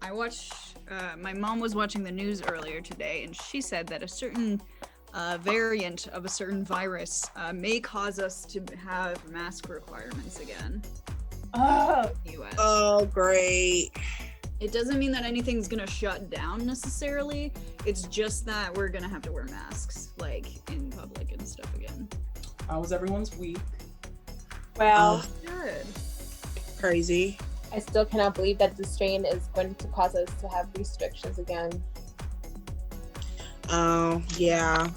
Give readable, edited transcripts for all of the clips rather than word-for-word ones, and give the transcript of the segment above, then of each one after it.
I watched. My mom was watching the news earlier today, and she said that a certain variant of a certain virus may cause us to have mask requirements again. Oh, in the US. Oh, great. It doesn't mean that anything's gonna shut down necessarily. It's just that we're gonna have to wear masks, like in public and stuff again. How was everyone's week? well, Good. Crazy. I still cannot believe that the strain is going to cause us to have restrictions again. Oh, yeah.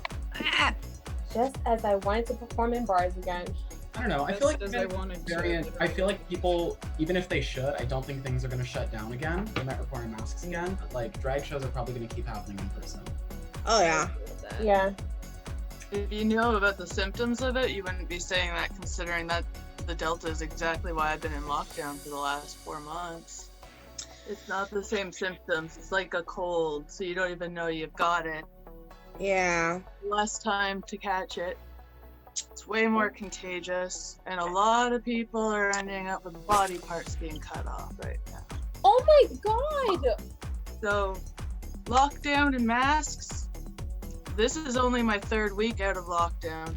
Just as I wanted to perform in bars again. I don't know. I Just feel like as even I wanted to, variant. but I feel like people, even if they should, I don't think things are going to shut down again. They might require masks again. But like drag shows are probably going to keep happening in person. Oh, yeah. Yeah. If you knew about the symptoms of it, you wouldn't be saying that, considering that the Delta is exactly why I've been in lockdown for the last 4 months. It's not the same symptoms. It's like a cold, so you don't even know you've got it. Yeah. Less time to catch it. It's way more contagious, and a lot of people are ending up with body parts being cut off right now. Oh my god! So, lockdown and masks. This is only my 3rd week out of lockdown.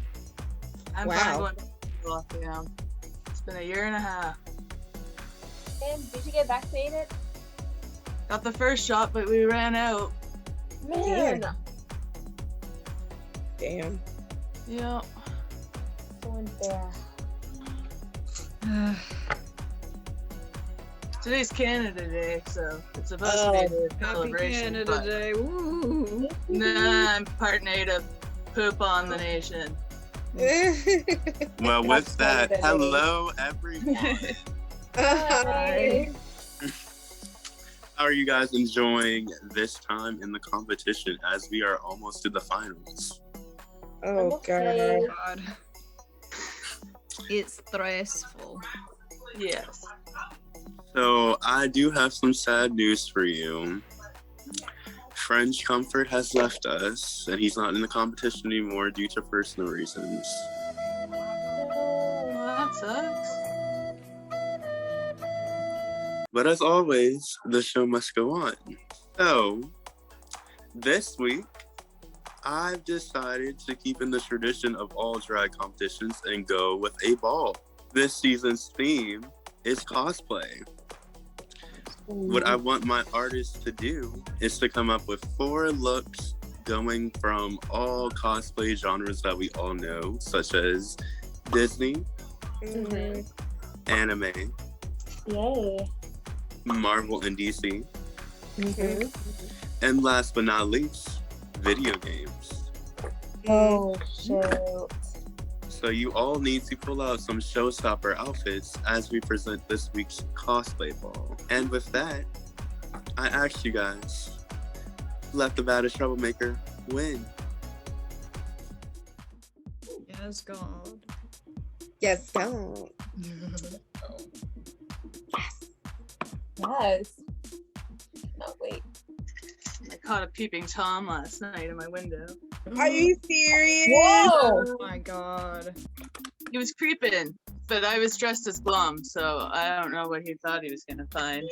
I'm Wow. finally going to lockdown. It's been a year and a half. And did you get vaccinated? Got the first shot, but we ran out. Man! Damn. Yeah. So unfair. Today's Canada Day, so it's supposed to be a Happy celebration. Canada but Day. Woo. nah, I'm part native. Poop on the nation. Well, with that, That's hello everyone. Hi. How are you guys enjoying this time in the competition as we are almost to the finals? Oh, Okay. God. God. It's stressful. Yes. So I do have some sad news for you. French Comfort has left us, and he's not in the competition anymore due to personal reasons. Well, that sucks. But as always, the show must go on. So, this week, I've decided to keep in the tradition of all drag competitions and go with a ball. This season's theme is cosplay. What I want my artists to do is to come up with 4 looks going from all cosplay genres that we all know, such as Disney, Mhm. anime, Yay. Marvel and DC, Mm-hmm. and last but not least, video games. Oh, shoot. So you all need to pull out some showstopper outfits as we present this week's cosplay ball. And with that, I ask you guys, let the baddest troublemaker win. Yes, God. Yes, go. Yes. No, wait. I caught a peeping Tom last night in my window. Are you serious? Whoa! Oh my God. He was creeping, but I was dressed as Glum, so I don't know what he thought he was gonna find.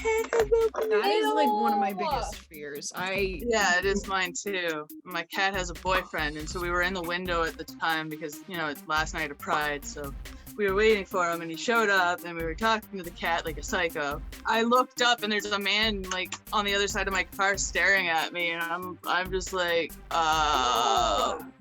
That is like one of my Ew. biggest fears. Yeah, it is mine too. My cat has a boyfriend, and so we were in the window at the time because, you know, it's last night of Pride, so we were waiting for him, and he showed up, and we were talking to the cat like a psycho. I looked up, and there's a man like on the other side of my car staring at me, and I'm just like,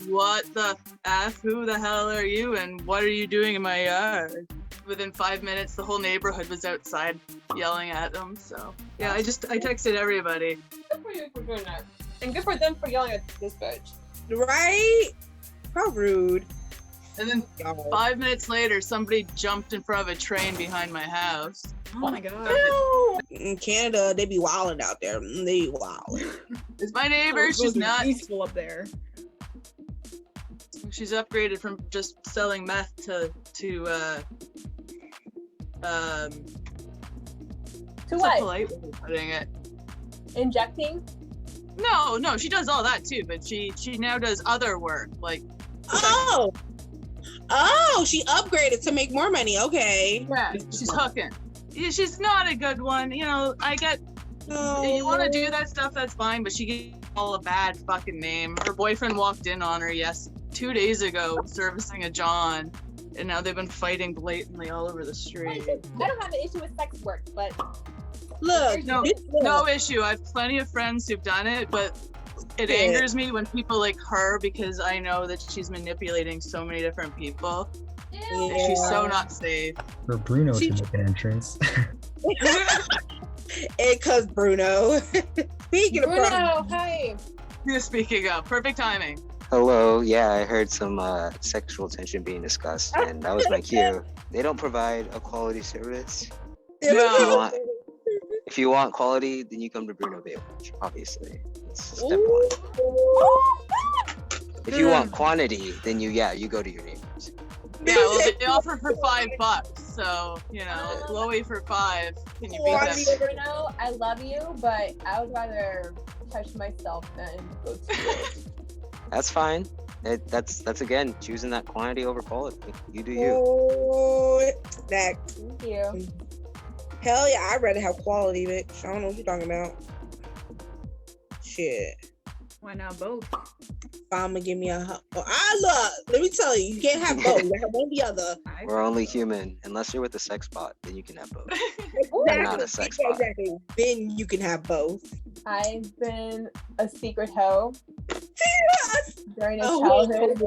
what the F? Who the hell are you, and what are you doing in my yard? Within 5 minutes, the whole neighborhood was outside yelling at them. So yeah, I texted everybody. Good for you for doing that. And good for them for yelling at this bitch. Right? How rude. And then Y'all. 5 minutes later, somebody jumped in front of a train behind my house. Oh my God. In Canada, they be wilding out there. They be wilding. It's my neighbor. Those She's are not. peaceful up there. She's upgraded from just selling meth to To what's a what? polite way of putting it? Injecting? No, she does all that too, but she now does other work like. Oh, she upgraded to make more money. Okay. Yeah, she's hooking. Yeah, she's not a good one. You know, I get If you want to do that stuff, that's fine, but she gave all a bad fucking name. Her boyfriend walked in on her, 2 days ago, servicing a John, and now they've been fighting blatantly all over the street. I don't have an issue with sex work, but Look, No issue. I have plenty of friends who've done it, but it angers me when people like her, because I know that she's manipulating so many different people. And she's so not safe. Or Bruno should make an entrance. Because Bruno. Speaking of Bruno, hi. Speaking of, perfect timing. Hello, yeah, I heard some sexual tension being discussed, and that was my cue. They don't provide a quality service. No. If you want quality, then you come to Bruno Baywatch, obviously. It's step one. If you want quantity, then you go to your neighbors. Yeah, well, they offer for $5, so Chloe for $5. Can you beat that? Bruno, I love you, but I would rather touch myself than go to it. That's fine. That's again choosing that quantity over quality. You do you. Oh, that. Thank you. Hell yeah, I'd rather have quality, bitch. I don't know what you're talking about. Shit. Why not both? I'ma give me a hug. Look, let me tell you, you can't have both. You have one or the other. We're only human. Unless you're with a sex bot, then you can have both. Exactly. Not a sex bot. Exactly. Then you can have both. I've been a secret hoe during a Oh, childhood.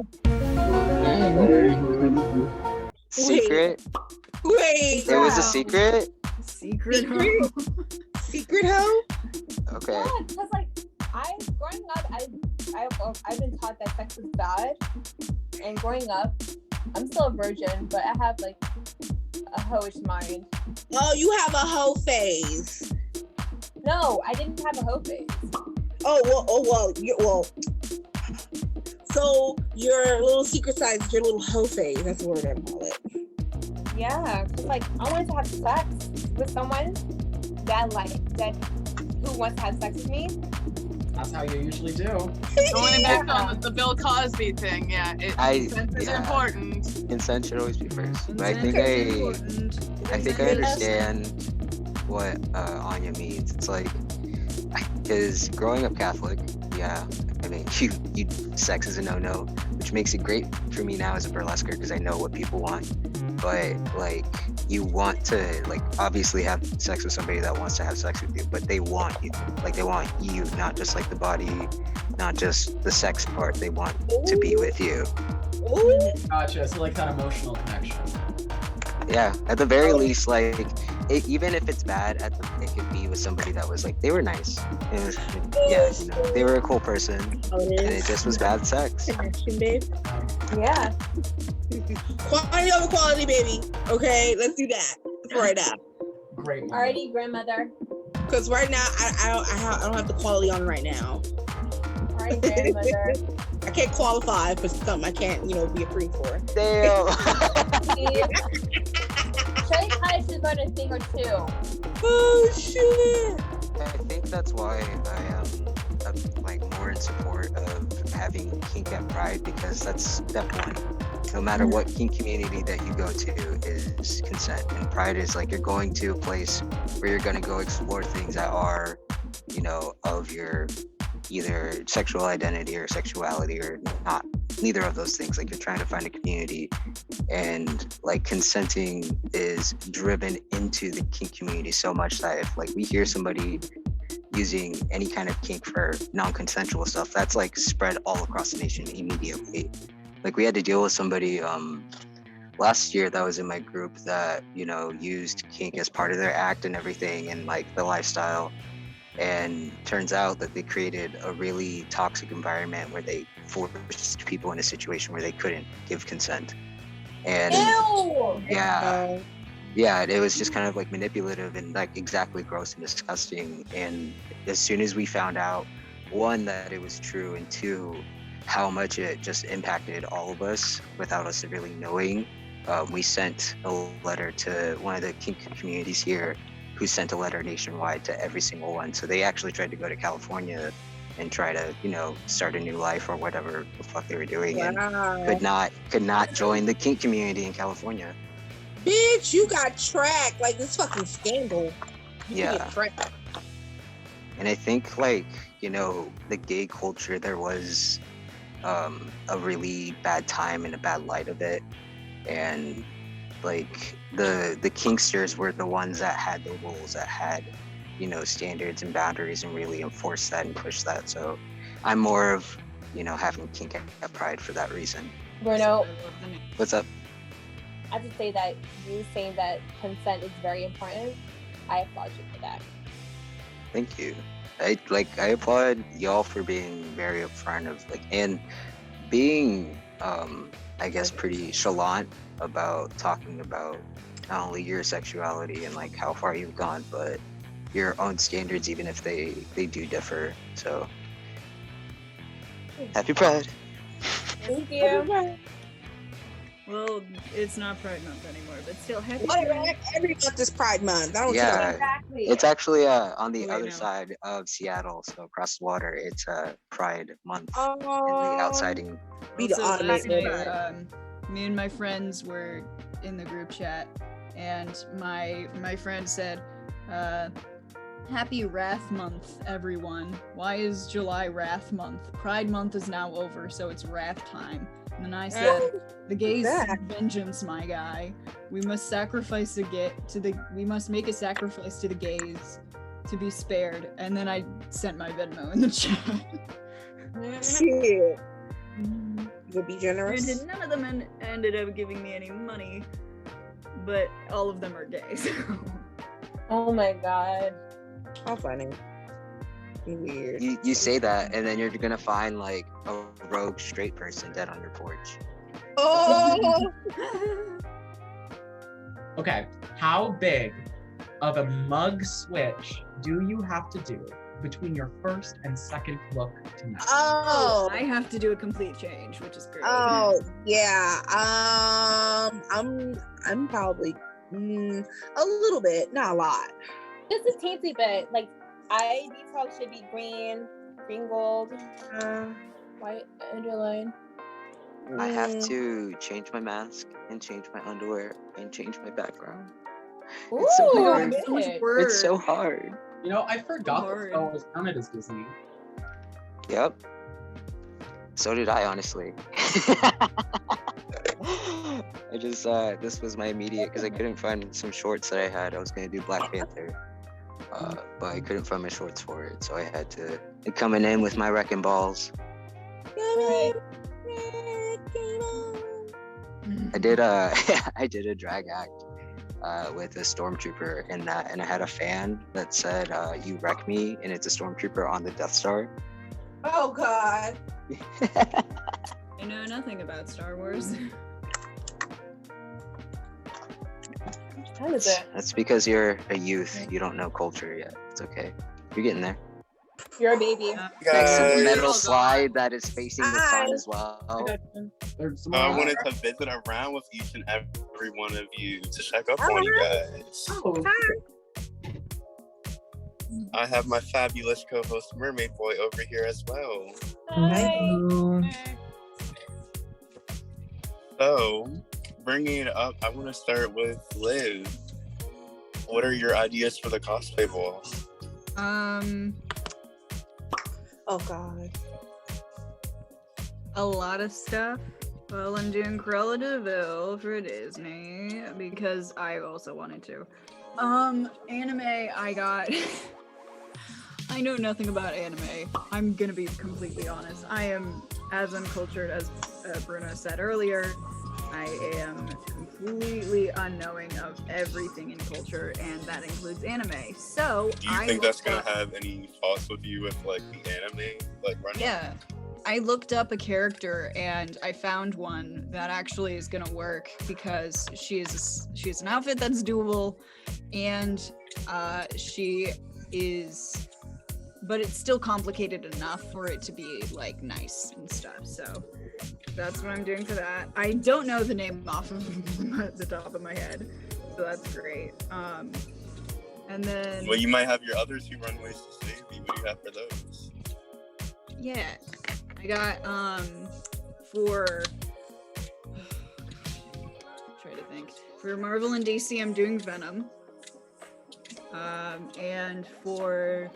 Secret? Wait. It was a secret? Secret. Secret hoe? Okay. Yeah, because growing up, I've been taught that sex is bad, and growing up, I'm still a virgin, but I have a hoish mind. Oh, you have a hoe phase. No, I didn't have a hoe phase. So your little secret side is your little hoe phase. That's the word I call it. Yeah, because I wanted to have sex with someone who wants to have sex with me. That's how you usually do. Going back on the Bill Cosby thing, consent is important. Consent should always be first. But I think I understand what Anya means. It's because growing up Catholic, sex is a no-no, which makes it great for me now as a burlesquer because I know what people want. But you want to obviously have sex with somebody that wants to have sex with you, but they want you. They want you, not just the body, not just the sex part. They want to be with you. Ooh. Gotcha. So that emotional connection. Yeah, at the very least, even if it's bad, it could be with somebody that was they were nice. It was, they were a cool person, and it just was bad sex. Connection, babe. Yeah. Quantity over quality, baby. Okay, let's do that for right now. Great. Alrighty, grandmother. Because right now, I don't have the quality on right now. Alright, grandmother. I can't qualify for something I can't, be approved for. Damn. Shelly probably should learn a thing or two. Oh shit! I think that's why I am more in support of having kink at Pride, because that's step one. No matter what kink community that you go to is consent, and Pride is you're going to a place where you're going to go explore things that are, of your either sexual identity or sexuality or not, neither of those things. You're trying to find a community, and consenting is driven into the kink community so much that if we hear somebody using any kind of kink for non-consensual stuff, that's spread all across the nation immediately. We had to deal with somebody last year that was in my group that used kink as part of their act and everything, and the lifestyle. And turns out that they created a really toxic environment where they forced people in a situation where they couldn't give consent. And Ew! yeah, it was just kind of manipulative and exactly gross and disgusting. And as soon as we found out, one, that it was true, and two, how much it just impacted all of us without us really knowing, we sent a letter to one of the kink communities here, who sent a letter nationwide to every single one. So they actually tried to go to California and try to, start a new life or whatever the fuck they were doing, and could not join the kink community in California. Bitch, you got tracked this fucking scandal. Yeah. And I think like, you know, the gay culture, there was a really bad time and a bad light of it. And like the kinksters were the ones that had the rules, that had, you know, standards and boundaries and really enforced that and pushed that. So I'm more of, you know, having kink at Pride for that reason. Bruno, What's up? I have to say that you saying that consent is very important. I applaud you for that. Thank you. I applaud y'all for being very upfront of like, and being I guess pretty chalant about talking about not only your sexuality and like how far you've gone, but your own standards, even if they do differ. So happy Pride. Thank you. Well, it's not Pride Month anymore, but still happy. Whatever, every month is Pride Month. I don't Yeah. care. Exactly. It's actually on the Wait, other no. side of Seattle, so across the water. It's Pride Month Oh, in the outsiding. be the Also, last automate night, me and my friends were in the group chat, and my friend said, "Happy Wrath Month, everyone. Why is July Wrath Month? Pride Month is now over, so it's Wrath time." And then I said, "The gays seek vengeance, my guy. We must sacrifice we must make a sacrifice to the gays to be spared." And then I sent my Venmo in the chat. Shit. You'll be generous. Granted, none of them ended up giving me any money, but all of them are gay. So. Oh my god. How funny. Weird. You say that, and then you're gonna find like a rogue straight person dead on your porch. Oh, Okay, how big of a mug switch do you have to do between your first and second look tonight? oh, I have to do a complete change, which is great. oh, yeah. I'm probably a little bit, not a lot. Just a teensy bit. Like details should be green gold, white underline. I have to change my mask and change my underwear and change my background. Ooh, It's so Oh my God, hard. it's so much good. work. It's so hard. You know, I forgot that Hard. Star Wars counted as Disney. Yep. So did I, honestly. I just this was my immediate, because I couldn't find some shorts that I had. I was gonna do Black Panther, but I couldn't find my shorts for it, so I had to coming in with my wrecking balls. Right. I did I did a drag act with a stormtrooper in that, and I had a fan that said "You wreck me," and it's a stormtrooper on the Death Star. Oh God. I know nothing about Star Wars. How is it? That's because you're a youth. You don't know culture yet. It's okay. You're getting there. You're a baby. Next to the Guys, metal slide that is facing the sun as well. There's some I more. wanted to visit around with each and every one of you to check up on you guys. Oh, I have my fabulous co-host Mermaid Boy over here as well. Hi. So, bringing it up, I want to start with Liv. What are your ideas for the cosplay ball? Oh God. A lot of stuff. Well, I'm doing Cruella de Vil for Disney because I also wanted to. Anime, I got. I know nothing about anime. I'm gonna be completely honest. I am as uncultured as Bruno said earlier. I am completely unknowing of everything in culture, and that includes anime. So, Do you think that's gonna have any faults with you with like the anime, like running? Yeah. I looked up a character and I found one that actually is gonna work because she has an outfit that's doable, and she is, but it's still complicated enough for it to be like nice and stuff. So that's what I'm doing for that. I don't know the name off of the top of my head, so that's great. And then Well, you might have your other two runways to save you. What do you have for those? yeah, I got for try to think. For Marvel and DC, I'm doing Venom. And for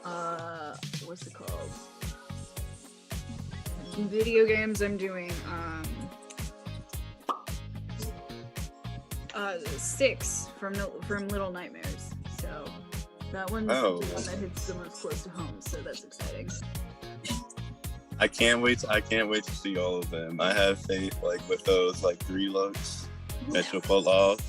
what's it called? In video games, I'm doing Six from Little Nightmares. So that one's the one that hits the most close to home. So that's exciting. I can't wait to see all of them. I have faith, like, with those like 3 looks that you'll pull off.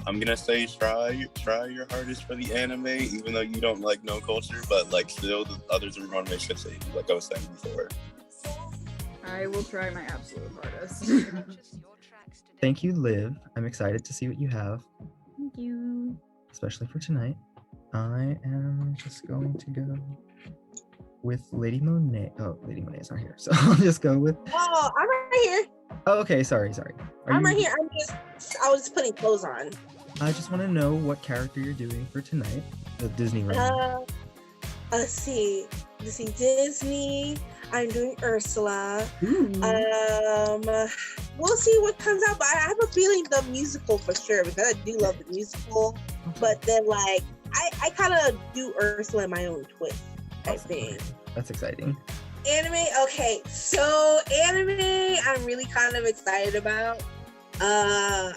I'm gonna say try your hardest for the anime, even though you don't like no culture, but like still the others are gonna make sure, like I was saying before. I will try my absolute hardest. Thank you, Liv. I'm excited to see what you have, Thank you. especially for tonight. I am just going to go with Lady Monet. Oh, Lady Monet's not here, so I'll just go with. Oh, I'm right here. Oh, okay. Sorry. I'm right here. I was just putting clothes on. I just want to know what character you're doing for tonight. The Disney run. Let's see, Disney. I'm doing Ursula. We'll see what comes out, but I have a feeling the musical for sure, because I do love the musical. But then, like, I kind of do Ursula in my own twist, I think. That's exciting. Anime, okay, so anime I'm really kind of excited about. I'm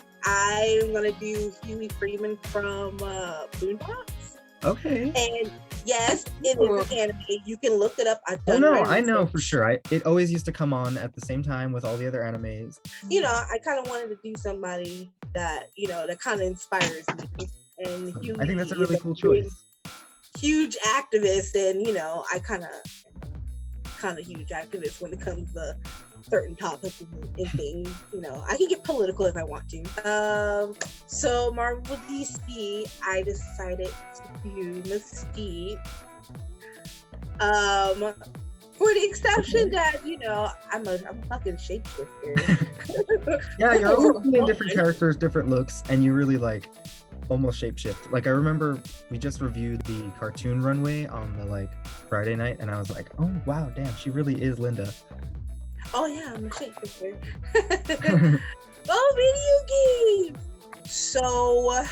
gonna do Huey Freeman from Boondocks. Okay. And yes, it is an anime. You can look it up. Oh no, I know for sure. It always used to come on at the same time with all the other animes. You know, I kind of wanted to do somebody that, you know, that kind of inspires me. And Huey, I think that's a really cool choice. Huge activist, and you know, I kind of huge activist when it comes to certain topics and things. You know, I can get political if I want to. So Marvel DC, I decided to do Mystique. For the exception that, you know, I'm a fucking shapeshifter. Yeah, you're always playing different characters, different looks, and you really like almost shapeshift. Like I remember we just reviewed the cartoon runway on the like Friday night, and I was like, oh wow, damn, she really is Linda. Oh yeah, I'm a shapeshifter. Oh, video games. So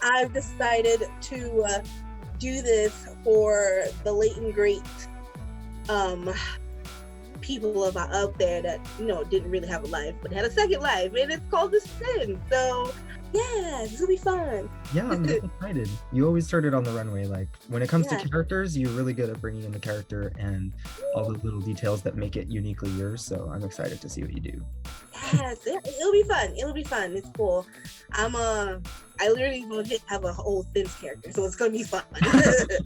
I've decided to do this for the late and great people out there that, you know, didn't really have a life but had a second life, and it's called The Sims. So yeah, this will be fun. Yeah, I'm really excited. You always started on the runway. Like when it comes to characters, you're really good at bringing in the character and all the little details that make it uniquely yours. So I'm excited to see what you do. Yes, it'll be fun. It'll be fun. It's cool. I literally will have a whole Sims character, so it's gonna be fun.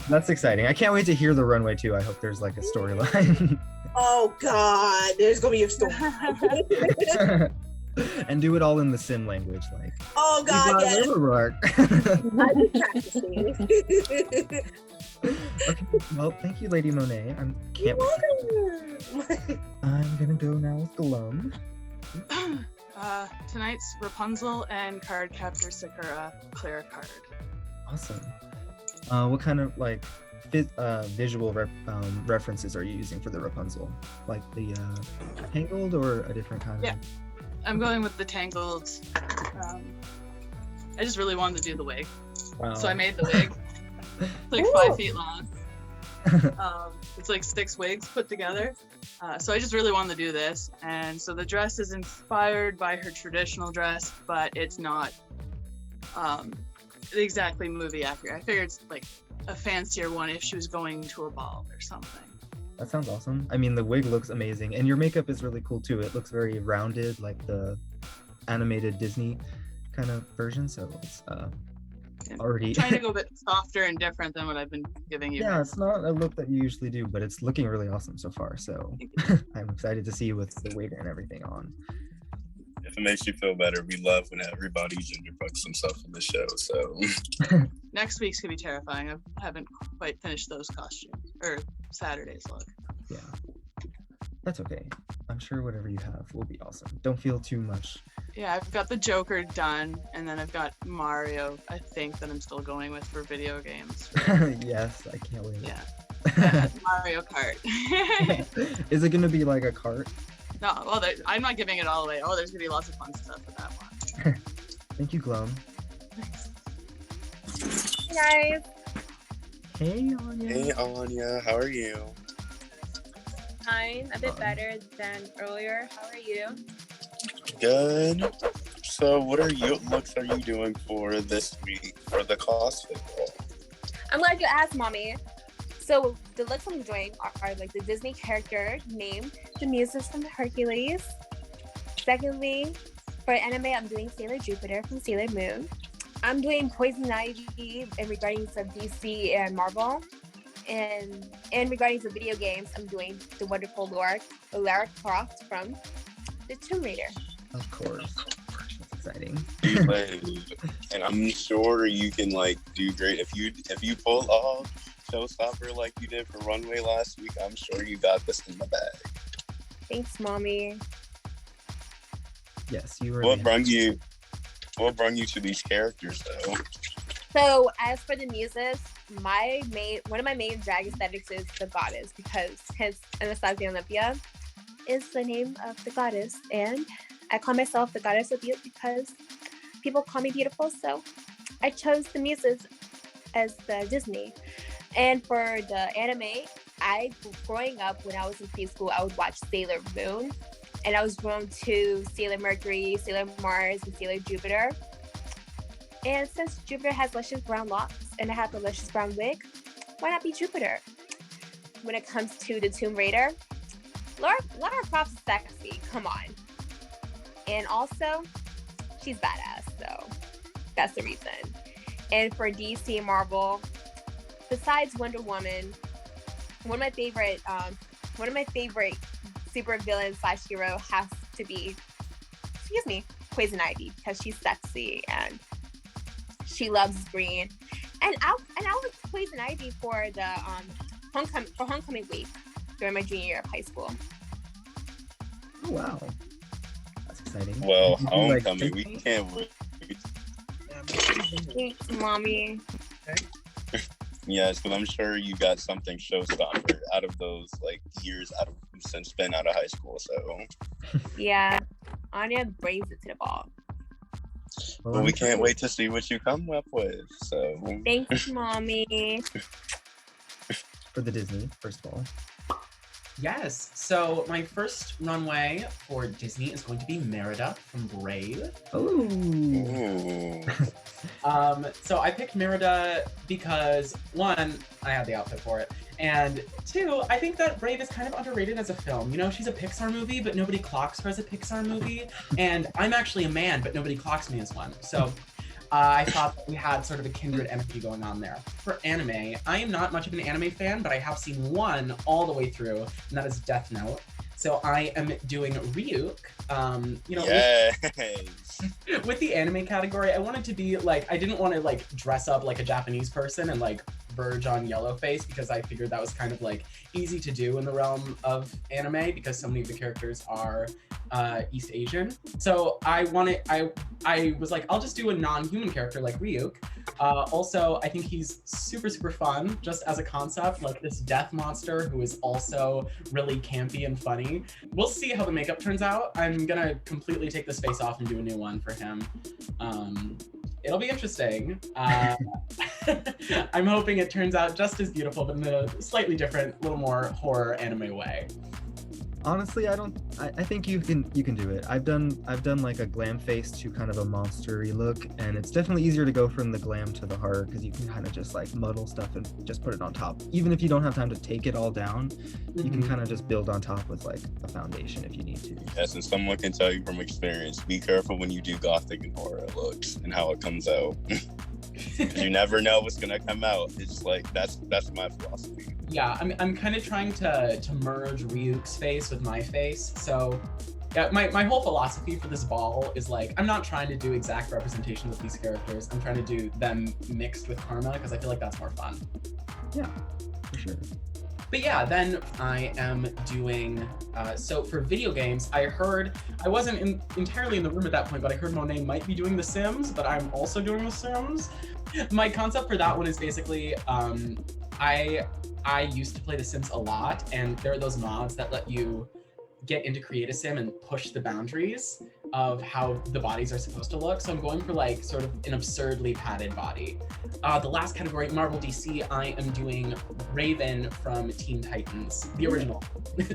That's exciting. I can't wait to hear the runway too. I hope there's like a storyline. Oh God, there's gonna be a story. And do it all in the Sim language, like. Oh God, yes. I've been practicing. Okay, well, thank you, Lady Monet. Can't wait. I'm gonna go now with Glum. Tonight's Rapunzel and card captor Sakura clear card. Awesome. What kind of like visual references are you using for the Rapunzel? Like the Tangled or a different kind of? I'm going with the Tangled. I just really wanted to do the wig. Wow. So I made the wig. It's like 5 feet long. It's like 6 wigs put together. So I just really wanted to do this. And so the dress is inspired by her traditional dress, but it's not exactly movie accurate. I figured it's like a fancier one if she was going to a ball or something. That sounds awesome. I mean, the wig looks amazing, and your makeup is really cool too. It looks very rounded, like the animated Disney kind of version. So it's already I'm trying to go a bit softer and different than what I've been giving you. Yeah, it's not a look that you usually do, but it's looking really awesome so far. So I'm excited to see you with the wig and everything on. If it makes you feel better, we love when everybody gender fucks themselves in the show. So Next week's gonna be terrifying. I haven't quite finished those costumes or Saturday's look. Yeah, that's okay. I'm sure whatever you have will be awesome. Don't feel too much. Yeah, I've got the Joker done, and then I've got Mario, I think, that I'm still going with for video games. Yes, I can't wait. Yeah. Mario Kart. Is it gonna be like a cart? No, well, I'm not giving it all away. Oh, there's gonna be lots of fun stuff with that one. Thank you, Glum. Hey guys. Hey, Anya. Hey Anya, how are you? Fine, a bit better than earlier. How are you? Good. So what looks are you doing for this week for the cosplay ball? I'm glad you asked, mommy. So the looks I'm doing are like the Disney character named the Muses from Hercules. Secondly, for anime, I'm doing Sailor Jupiter from Sailor Moon. I'm doing Poison Ivy in regarding some DC and Marvel. And regarding the video games, I'm doing the wonderful Lara Croft from the Tomb Raider. Of course. That's exciting. And I'm sure you can like do great if you pull off Showstopper like you did for Runway last week. I'm sure you got this in the bag. Thanks, mommy. Yes, you were. What brought you to these characters though? So as for the muses, one of my main drag aesthetics is the goddess, because hence Anastasia Olympia is the name of the goddess, and I call myself the goddess of beauty because people call me beautiful, so I chose the muses as the Disney. And for the anime, growing up when I was in preschool, I would watch Sailor Moon, and I was drawn to Sailor Mercury, Sailor Mars, and Sailor Jupiter. And since Jupiter has luscious brown locks and I have the luscious brown wig, why not be Jupiter? When it comes to the Tomb Raider, Lara Croft is sexy, come on. And also, she's badass, so that's the reason. And for DC and Marvel, besides Wonder Woman, one of my favorite super villain / hero has to be, Poison Ivy, because she's sexy and she loves green. And I was Poison Ivy for the homecoming week during my junior year of high school. Oh, wow. That's exciting. Well, Did you, like, homecoming, we can't wait. Thanks, mommy. Yes, because I'm sure you got something showstopper out of those like years since been out of high school. So Yeah, Anya brings it to the ball. but we can't wait to see what you come up with. So Thanks, mommy. For the Disney, first of all. Yes. So my first runway for Disney is going to be Merida from Brave. Oh. ooh. So I picked Merida because one, I had the outfit for it, and two, I think that Brave is kind of underrated as a film. You know, she's a Pixar movie, but nobody clocks her as a Pixar movie, and I'm actually a man, but nobody clocks me as one. So I thought that we had sort of a kindred energy going on there. For anime, I am not much of an anime fan, but I have seen one all the way through, and that is Death Note. So I am doing Ryuk. Yes. With the anime category, I wanted to be like, I didn't want to like dress up like a Japanese person and like verge on yellow face, because I figured that was kind of like easy to do in the realm of anime because so many of the characters are East Asian. So I was like, I'll just do a non-human character like Ryuk. Also, I think he's super, super fun just as a concept, like this death monster who is also really campy and funny. We'll see how the makeup turns out. I'm gonna completely take this face off and do a new one for him. It'll be interesting. I'm hoping it turns out just as beautiful, but in a slightly different, little more horror anime way. Honestly, I think you can do it. I've done like a glam face to kind of a monster-y look, and it's definitely easier to go from the glam to the horror because you can kind of just like muddle stuff and just put it on top. Even if you don't have time to take it all down, you can kind of just build on top with like a foundation if you need to. Yes, and someone can tell you from experience, be careful when you do gothic and horror looks and how it comes out. You never know what's gonna come out. It's like that's my philosophy. Yeah, I'm kind of trying to merge Ryuk's face with my face. So yeah, my whole philosophy for this ball is like, I'm not trying to do exact representations of these characters. I'm trying to do them mixed with Karma because I feel like that's more fun. Yeah, for sure. But yeah, then I am doing, so for video games, I wasn't entirely in the room at that point, but I heard Monet might be doing The Sims, but I'm also doing The Sims. My concept for that one is basically, I used to play The Sims a lot, and there are those mods that let you get into create a sim and push the boundaries. of how the bodies are supposed to look. So I'm going for like sort of an absurdly padded body. The last category, Marvel DC, I am doing Raven from Teen Titans, the original,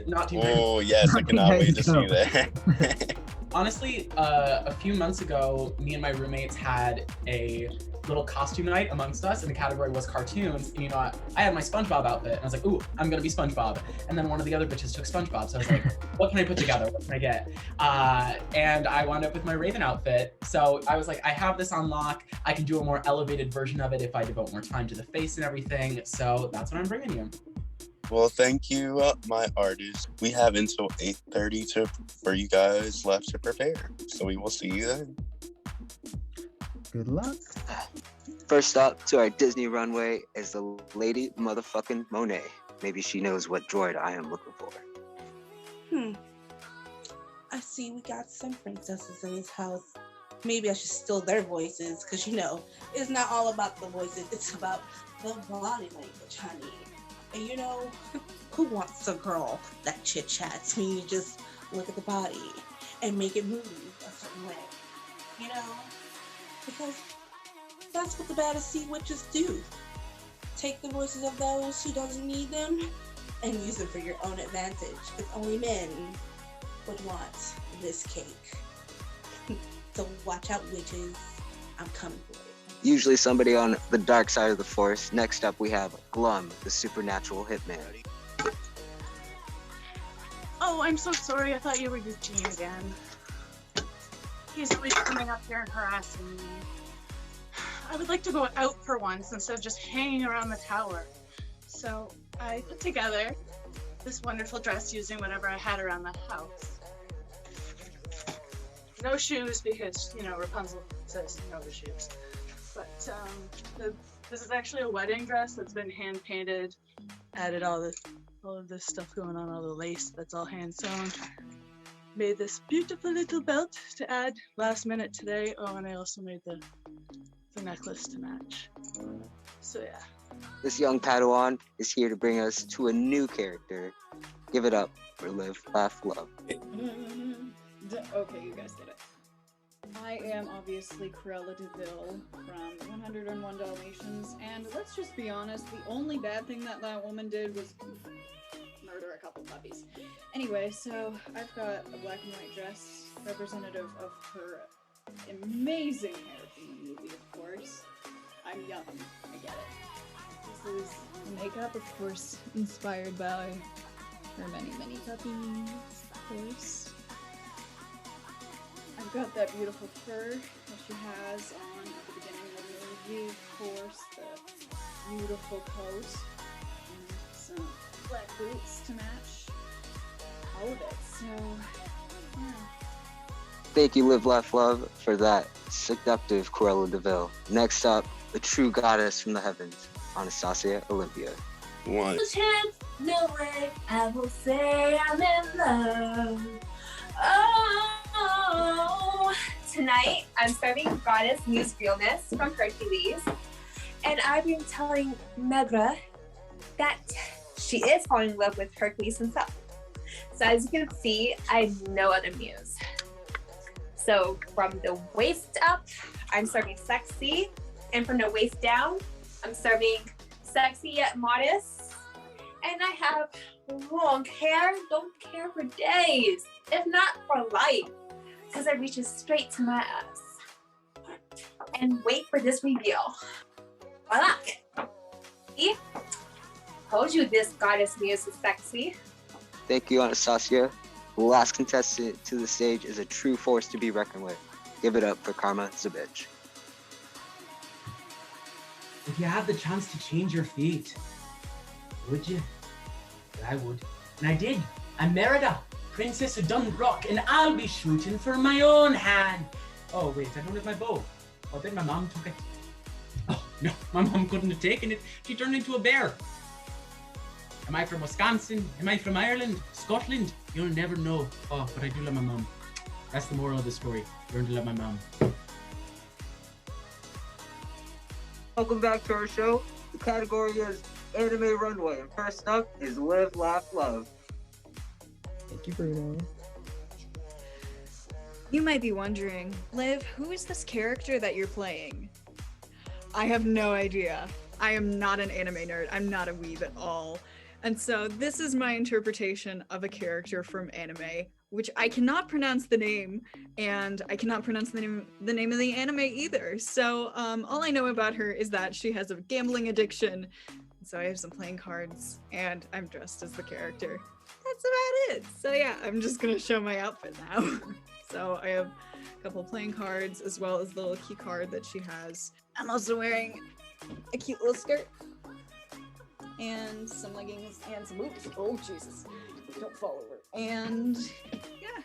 not Teen Titans. Oh yes, I cannot wait to see that. Honestly, a few months ago, me and my roommates had a little costume night amongst us, and the category was cartoons. And you know, I had my SpongeBob outfit, and I was like, ooh, I'm gonna be SpongeBob. And then one of the other bitches took SpongeBob, so I was like, what can I put together? What can I get? And I wound up with my Raven outfit. So I was like, I have this on lock. I can do a more elevated version of it if I devote more time to the face and everything. So that's what I'm bringing you. Well, thank you, my artists. We have until 8:30 for you guys left to prepare. So we will see you then. Good luck. First up to our Disney runway is the Lady Motherfucking Monet. Maybe she knows what droid I am looking for. I see we got some princesses in this house. Maybe I should steal their voices, because you know, it's not all about the voices, it's about the body language, honey. And you know, who wants a girl that chit chats when you just look at the body and make it move a certain way? You know? Because that's what the baddest sea witches do. Take the voices of those who doesn't need them and use them for your own advantage. Because only men would want this cake. So watch out, witches. I'm coming for it. Usually somebody on the dark side of the force. Next up we have Glum, the supernatural hitman. Oh, I'm so sorry. I thought you were Eugene again. He's always coming up here and harassing me. I would like to go out for once instead of just hanging around the tower. So I put together this wonderful dress using whatever I had around the house. No shoes because, you know, Rapunzel says no shoes. But this is actually a wedding dress that's been hand painted. Added all of this stuff going on, all the lace that's all hand sewn. Made this beautiful little belt to add last minute today. Oh, and I also made the necklace to match. So yeah. This young Padawan is here to bring us to a new character. Give it up for Live, Laugh, Love. Okay, you guys get it. I am obviously Cruella de Vil from 101 Dalmatians, and let's just be honest, the only bad thing that woman did was murder a couple puppies. Anyway, so I've got a black and white dress representative of her amazing hair from the movie, of course. I'm young, I get it. This is makeup, of course, inspired by her many puppies, of course. I've got that beautiful fur that she has on at the beginning of the movie, of course, the beautiful coat, and some black boots to match all of it, so, yeah. Thank you, Live, Laugh, Love, for that seductive Cruella de Vil. Next up, the true goddess from the heavens, Anastasia Olympia. One. No way, I will say I'm in love. Oh, tonight I'm serving Goddess Muse Realness from Hercules, and I've been telling Megra that she is falling in love with Hercules himself. So as you can see, I'm no other muse. So from the waist up, I'm serving sexy, and from the waist down, I'm serving sexy yet modest. And I have long hair, don't care for days, if not for life, because it reaches straight to my ass. And wait for this reveal. Voila! See? Told you this goddess muse is sexy. Thank you, Anastasia. The last contestant to the stage is a true force to be reckoned with. Give it up for Karma Zabich. If you had the chance to change your fate, would you? I would. And I did. I'm Merida, Princess of Dundrock, and I'll be shooting for my own hand. Oh, wait, I don't have my bow. I bet my mom took it. Oh, no, my mom couldn't have taken it. She turned into a bear. Am I from Wisconsin? Am I from Ireland? Scotland? You'll never know. Oh, but I do love my mom. That's the moral of the story. Learn to love my mom. Welcome back to our show. The category is Anime Runway, and first up is Live, Laugh, Love. Thank you, Bruno. You might be wondering, Liv, who is this character that you're playing? I have no idea. I am not an anime nerd. I'm not a weeb at all. And so this is my interpretation of a character from anime, which I cannot pronounce the name, and I cannot pronounce the name of the anime either. So all I know about her is that she has a gambling addiction. So I have some playing cards, and I'm dressed as the character. That's about it. So yeah, I'm just gonna show my outfit now. So I have a couple playing cards as well as the little key card that she has. I'm also wearing a cute little skirt and some leggings and some boots. Oh Jesus, don't fall over. And yeah.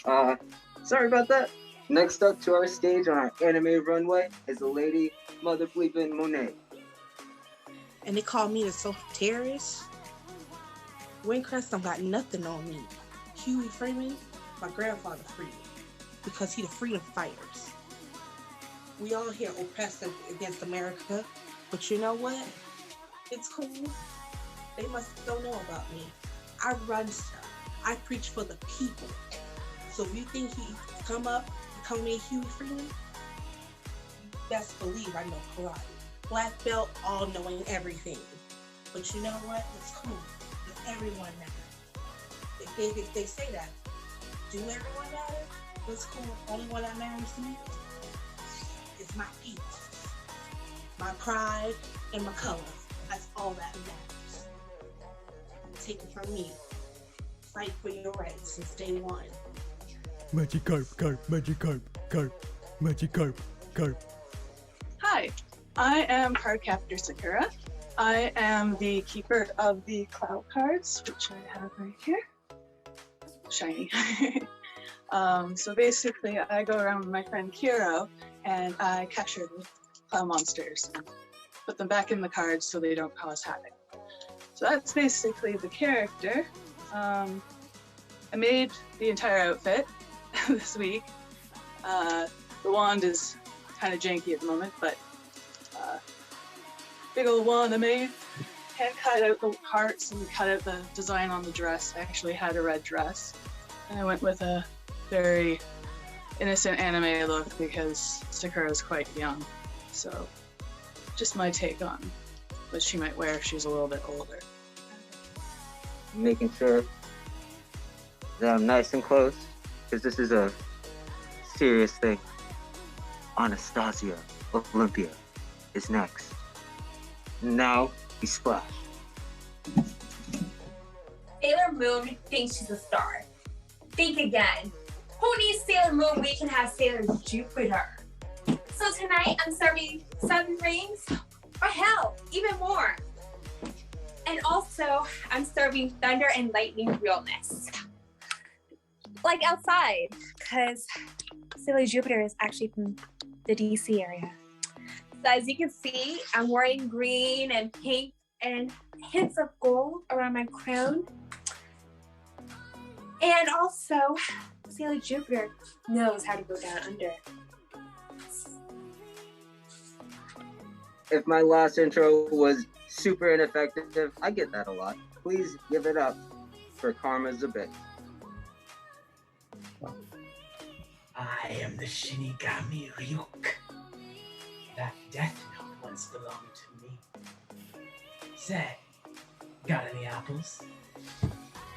Oh, sorry about that. Next up to our stage on our anime runway is the lady Mother Bleepin' Monet. And they call me the social terrorist. Waycrest don't got nothing on me. Huey Freeman, my grandfather freed me because he the freedom fighters. We all here oppressed against America, but you know what? It's cool. They must don't know about me. I run stuff. I preach for the people. So if you think he come up and call me Huey Freeman, best believe I know karate. Black belt, all knowing everything. But you know what? It's cool. If everyone matters. If they say that, do everyone matter? It's cool. Only one that matters to me is my people, my pride, and my color. That's all that matters. Take it from me. Fight for your rights since day one. Magikarp, Magikarp, Magikarp. Hi, I am Cardcaptor Sakura. I am the keeper of the cloud cards, which I have right here. Shiny. So basically, I go around with my friend Kiro, and I capture the cloud monsters and put them back in the cards so they don't cause havoc. So that's basically the character. I made the entire outfit this week. The wand is kind of janky at the moment, but big old wand I made. Hand cut out the hearts and cut out the design on the dress. I actually had a red dress. And I went with a very innocent anime look because Sakura's quite young. So just my take on what she might wear if she's a little bit older. Making sure that I'm nice and close, because this is a serious thing. Anastasia Olympia is next. Now we splash. Sailor Moon thinks she's a star. Think again. Who needs Sailor Moon? We can have Sailor Jupiter. So tonight I'm serving 7 rings, or hell, even more. And also, I'm serving thunder and lightning realness. Like outside, because Sailor Jupiter is actually from the DC area. So as you can see, I'm wearing green and pink and hints of gold around my crown. And also, Sailor Jupiter knows how to go down under. If my last intro was super ineffective, I get that a lot. Please give it up for Karma's a bit. I am the Shinigami Ryuk. That death note once belonged to me. Say, got any apples?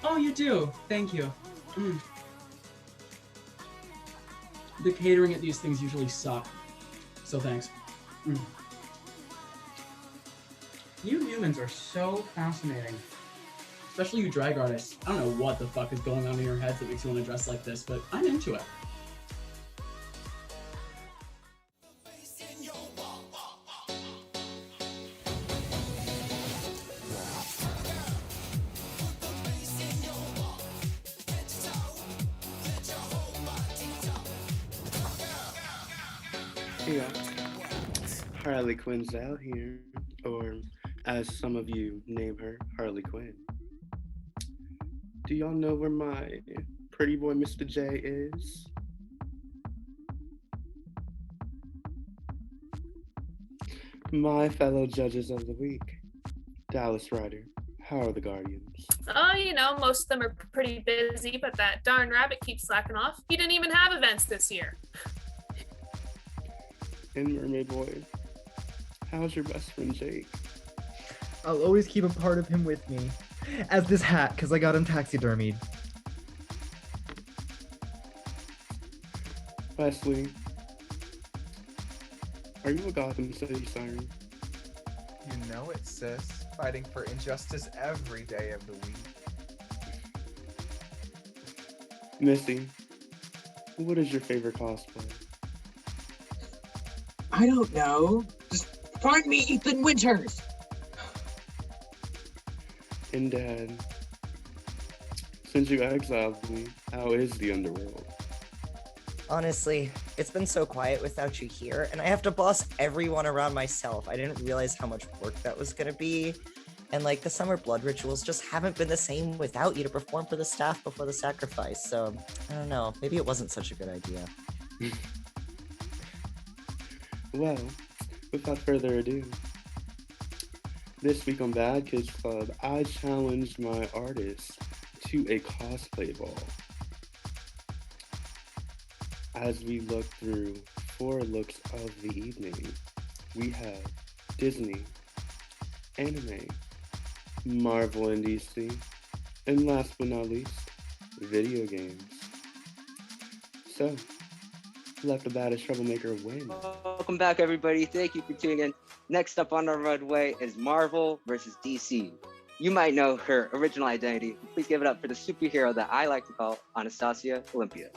Oh, you do. Thank you. The catering at these things usually suck. So thanks. You humans are so fascinating. Especially you drag artists. I don't know what the fuck is going on in your heads that makes you want to dress like this, but I'm into it. Yeah. Harley Quinzel here, or as some of you name her, Harley Quinn. Do y'all know where my pretty boy Mr. J is? My fellow judges of the week, Dallas writer, How are the Guardians? Oh, you know, most of them are pretty busy, but that darn rabbit keeps slacking off. He didn't even have events this year. And Mermaid Boy, how's your best friend Jake? I'll always keep a part of him with me. As this hat, because I got him taxidermied. Wesley, are you a Gotham City siren? You know it, sis. Fighting for injustice every day of the week. Missy, what is your favorite cosplay? I don't know. Just find me Ethan Winters. And Dad, since you exiled me, how is the underworld? Honestly, it's been so quiet without you here, and I have to boss everyone around myself. I didn't realize how much work that was gonna be. And like the summer blood rituals just haven't been the same without you to perform for the staff before the sacrifice. So I don't know, maybe it wasn't such a good idea. Well, without further ado, this week on Bad Kids Club, I challenged my artists to a cosplay ball. As we look through 4 looks of the evening, we have Disney, anime, Marvel and DC, and last but not least, video games. So, let the baddest troublemaker win. Welcome back, everybody. Thank you for tuning in. Next up on our runway is Marvel versus DC. You might know her original identity. Please give it up for the superhero that I like to call Anastasia Olympia.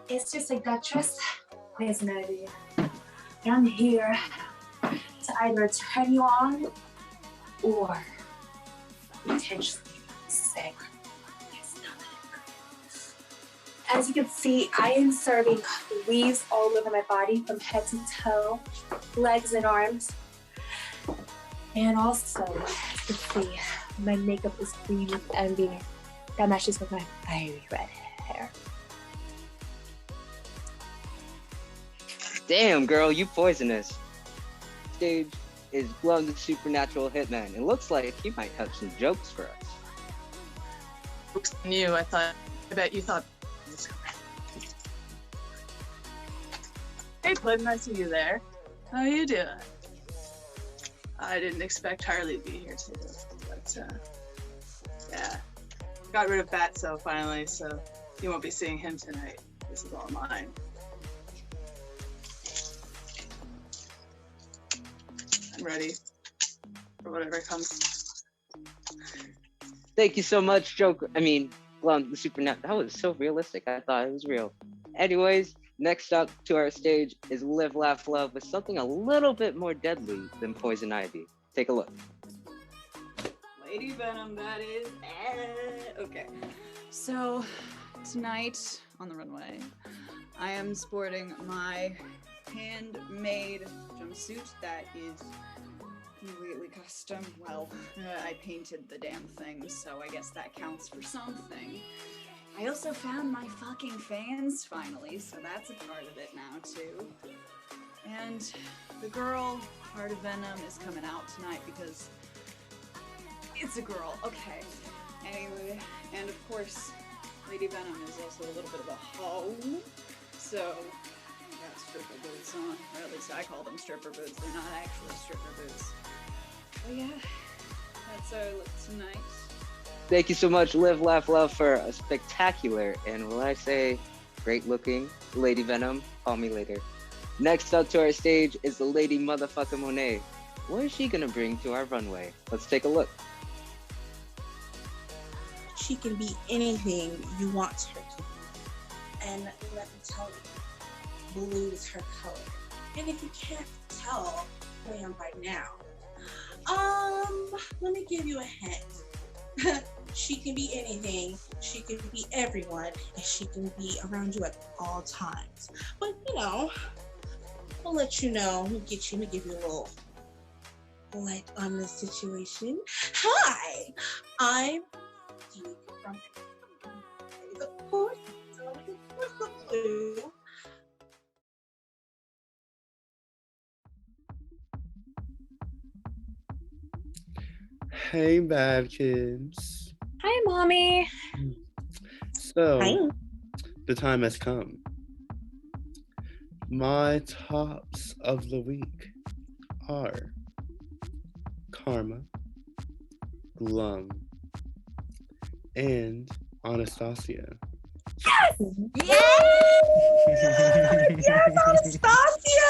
It's just a Duchess Poison Ivy. And I'm here to either turn you on or potentially sacrifice. As you can see, I am serving weaves all over my body from head to toe, legs and arms. And also, as you can see, my makeup is green with envy. That matches with my fiery red hair. Damn, girl, you poisonous. Stage is Glum the Supernatural Hitman. It looks like he might have some jokes for us. Jokes on you, I bet you thought. Hey, Bud, nice to see you there. How you doing? I didn't expect Harley to be here today, but yeah. Got rid of Batso finally, so you won't be seeing him tonight. This is all mine. I'm ready for whatever comes. Thank you so much, Joker. Glum the Supernatural. That was so realistic. I thought it was real. Anyways, next up to our stage is Live, Laugh, Love with something a little bit more deadly than Poison Ivy. Take a look. Lady Venom, that is. Okay. So, tonight on the runway, I am sporting my handmade jumpsuit that is completely custom. Well, I painted the damn thing, so I guess that counts for something. I also found my fucking fans finally, so that's a part of it now too. And the girl part of Venom is coming out tonight because it's a girl. Okay. Anyway, and of course, Lady Venom is also a little bit of a hoe. So I got stripper boots on, or at least I call them stripper boots. They're not actually stripper boots. But yeah, that's our look tonight. Thank you so much, Live, Laugh, Love, for a spectacular, and when I say great looking, Lady Venom, call me later. Next up to our stage is the Lady Motherfucker Monet. What is she gonna bring to our runway? Let's take a look. She can be anything you want her to be. And let me tell you, blue is her color. And if you can't tell who I am by now, let me give you a hint. She can be anything, she can be everyone, and she can be around you at all times. But I'll let you know, let me give you a little light on the situation. Hi, I'm Steve from the Court, so the blue. Hey, bad kids. Hi, mommy. So, Hi. the time has come. My tops of the week are Karma, Glum, and Anastasia. Yes! Yes! Yes, Anastasia!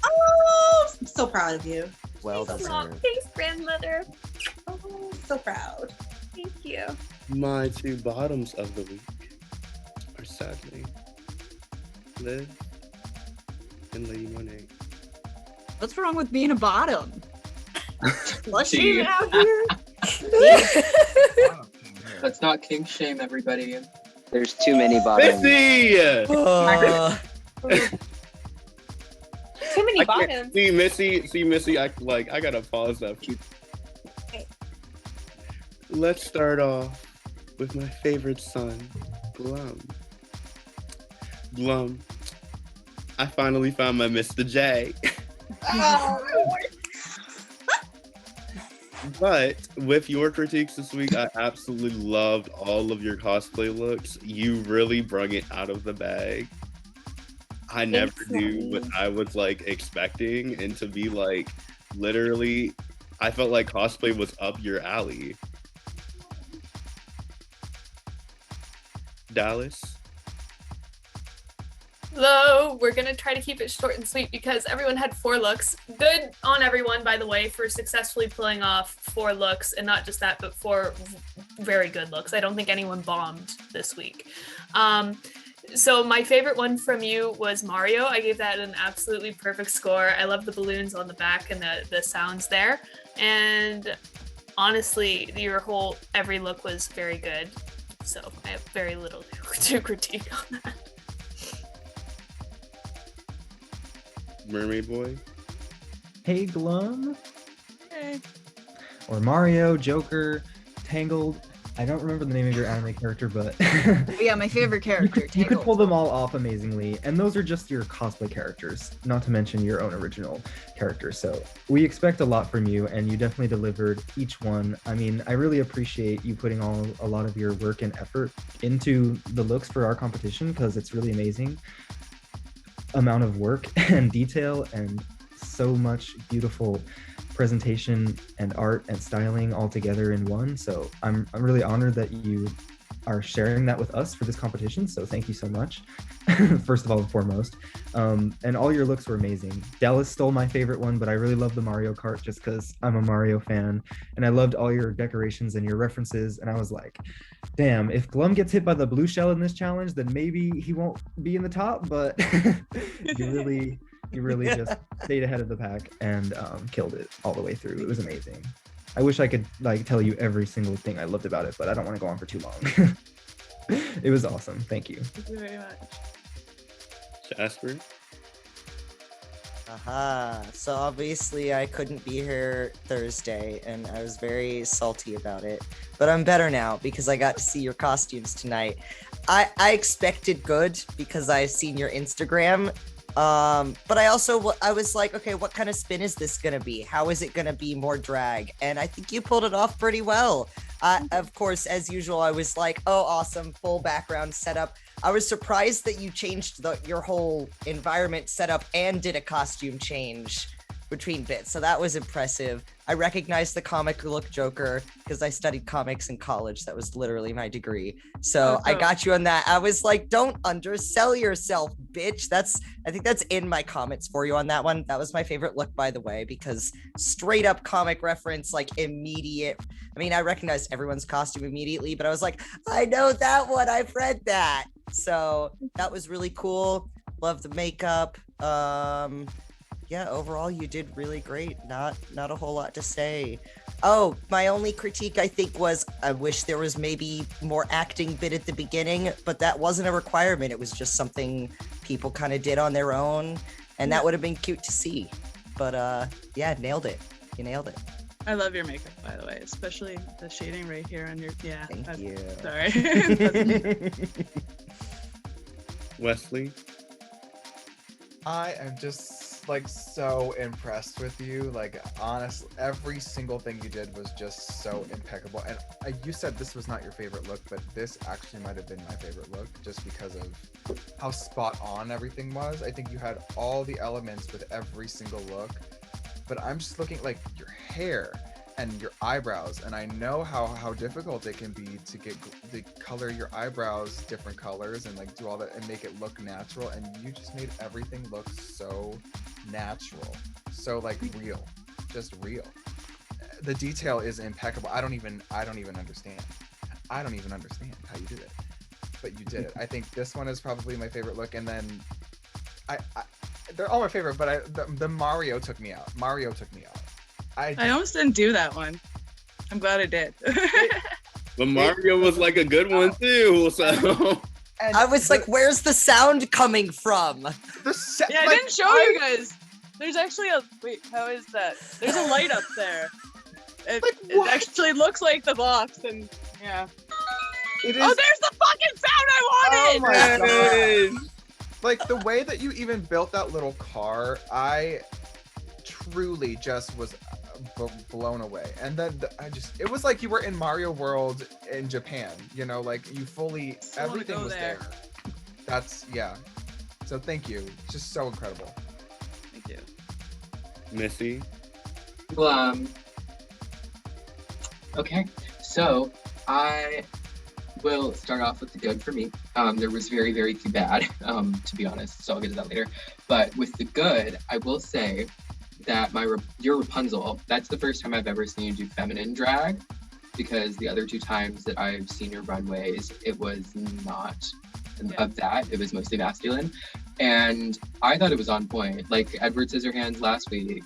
Oh, I'm so proud of you. Well Thanks, deserved. Mom. Thanks, grandmother. Oh, so proud. Thank you. My two bottoms of the week are sadly Liv and Lady Monet. What's wrong with being a bottom? Let's see it out here. Let's not kink shame everybody. There's too many bottoms. Missy! Too many I can't- bottoms. See Missy, I gotta pause that. Let's start off with my favorite son, Glum. Glum, I finally found my Mr. J. But with your critiques this week, I absolutely loved all of your cosplay looks. You really brung it out of the bag. I never knew what I was like expecting, and to be like literally, I felt like cosplay was up your alley. Dallas. Hello, we're gonna try to keep it short and sweet because everyone had 4 looks. Good on everyone, by the way, for successfully pulling off 4 looks, and not just that, but 4 very good looks. I don't think anyone bombed this week. So my favorite one from you was Mario. I gave that an absolutely perfect score. I love the balloons on the back and the sounds there. And honestly, every look was very good. So I have very little to critique on that. Mermaid Boy. Hey, Glum. Hey. Or Mario, Joker, Tangled. I don't remember the name of your anime character, but Yeah, my favorite character. you could pull them all off amazingly, and those are just your cosplay characters, not to mention your own original characters. So we expect a lot from you, and you definitely delivered each one. I mean, I really appreciate you putting a lot of your work and effort into the looks for our competition, because it's really amazing amount of work and detail and so much beautiful presentation and art and styling all together in one. So I'm really honored that you are sharing that with us for this competition. So thank you so much, first of all and foremost. And all your looks were amazing. Dallas stole my favorite one, but I really love the Mario Kart just because I'm a Mario fan. And I loved all your decorations and your references. And I was like, damn, if Glum gets hit by the blue shell in this challenge, then maybe he won't be in the top, but you really just stayed ahead of the pack and killed it all the way through. It was amazing. I wish I could tell you every single thing I loved about it, but I don't want to go on for too long. It was awesome. Thank you. Thank you very much. Jasper. So obviously I couldn't be here Thursday, and I was very salty about it. But I'm better now because I got to see your costumes tonight. I expected good because I've seen your Instagram. But I was like, okay, what kind of spin is this gonna be? How is it gonna be more drag? And I think you pulled it off pretty well. Of course, as usual, I was like, oh, awesome, full background setup. I was surprised that you changed your whole environment setup and did a costume change between bits. So that was impressive. I recognized the comic look Joker because I studied comics in college. That was literally my degree. So I got you on that. I was like, don't undersell yourself, bitch. I think that's in my comments for you on that one. That was my favorite look, by the way, because straight up comic reference, like immediate. I mean, I recognized everyone's costume immediately, but I was like, I know that one. I've read that. So that was really cool. Love the makeup. Yeah, overall you did really great. Not a whole lot to say. Oh, my only critique I think was I wish there was maybe more acting bit at the beginning, but that wasn't a requirement. It was just something people kind of did on their own, and that would have been cute to see. But yeah, nailed it. You nailed it. I love your makeup, by the way, especially the shading right here on your. Yeah. Thank you. Sorry. Wesley. I am just like so impressed with you. Like honestly, every single thing you did was just so impeccable. And you said this was not your favorite look, but this actually might have been my favorite look just because of how spot on everything was. I think you had all the elements with every single look, but I'm just looking like your hair and your eyebrows, and I know how difficult it can be to get to color your eyebrows different colors and like do all that and make it look natural, and you just made everything look so natural, so like real, just real. The detail is impeccable. I don't even understand how you did it, but you did it. I think this one is probably my favorite look, and then I they're all my favorite, but the Mario took me out. I almost didn't do that one. I'm glad I did. But Mario was like a good one too. So I was like, "Where's the sound coming from?" Yeah, I didn't show you guys. There's actually a wait. How is that? There's a light up there. It actually looks like the box, and yeah. It is... Oh, there's the fucking sound I wanted. Oh my god! Like the way that you even built that little car, I truly just was blown away. And then it was like you were in Mario World in Japan, you know, like you fully everything was there. That's so thank you, just so incredible. Thank you, Missy. Well, okay, so I will start off with the good for me. There was very, very few bad, to be honest, so I'll get to that later. But with the good, I will say that your Rapunzel, that's the first time I've ever seen you do feminine drag, because the other two times that I've seen your runways, it was not of that. It was mostly masculine. And I thought it was on point. Like Edward Scissorhands last week,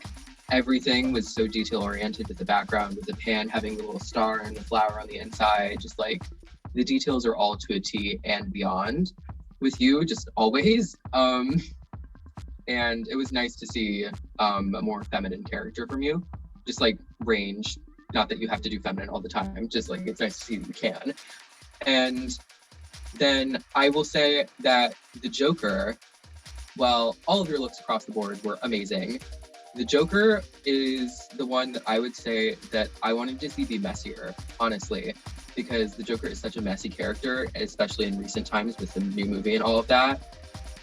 everything was so detail oriented with the background, with the pan having the little star and the flower on the inside, just like the details are all to a T and beyond. With you, just always. And it was nice to see a more feminine character from you. Just like range, not that you have to do feminine all the time, just like it's nice to see that you can. And then I will say that the Joker, well, all of your looks across the board were amazing. The Joker is the one that I would say that I wanted to see be messier, honestly, because the Joker is such a messy character, especially in recent times with the new movie and all of that.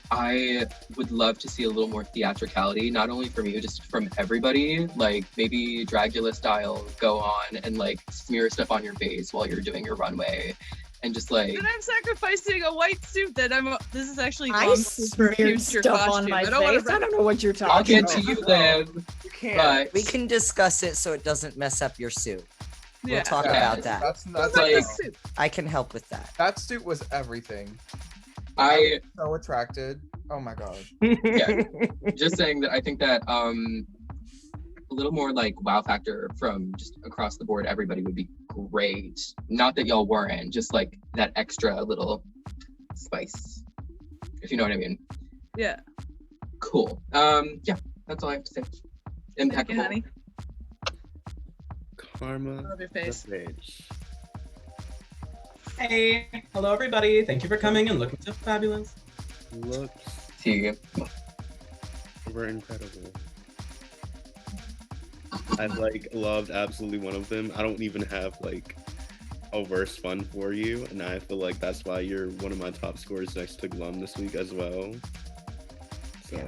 I would love to see a little more theatricality, not only from you, just from everybody. Like maybe Dragula style, go on and like smear stuff on your face while you're doing your runway. And just like... And I'm sacrificing a white suit that this is actually... I smeared stuff on my face. I don't know what you're talking about. I'll get to you, Liv. You can't. But... We can discuss it so it doesn't mess up your suit. We'll Yeah. talk about that. That's like... I can help with that. That suit was everything. I was so attracted. Oh my god. Yeah. Just saying that I think that a little more like wow factor from just across the board, everybody would be great. Not that y'all weren't, just like that extra little spice, if you know what I mean. Yeah. Cool. Yeah, that's all I have to say. Impeccable. Thank you, honey. Karma. Love your face. Hey, hello everybody. Thank you for coming and looking so fabulous. Looks were incredible. I've like loved absolutely one of them. I don't even have like a worse fun for you, and I feel like that's why you're one of my top scorers next to Glum this week as well. So,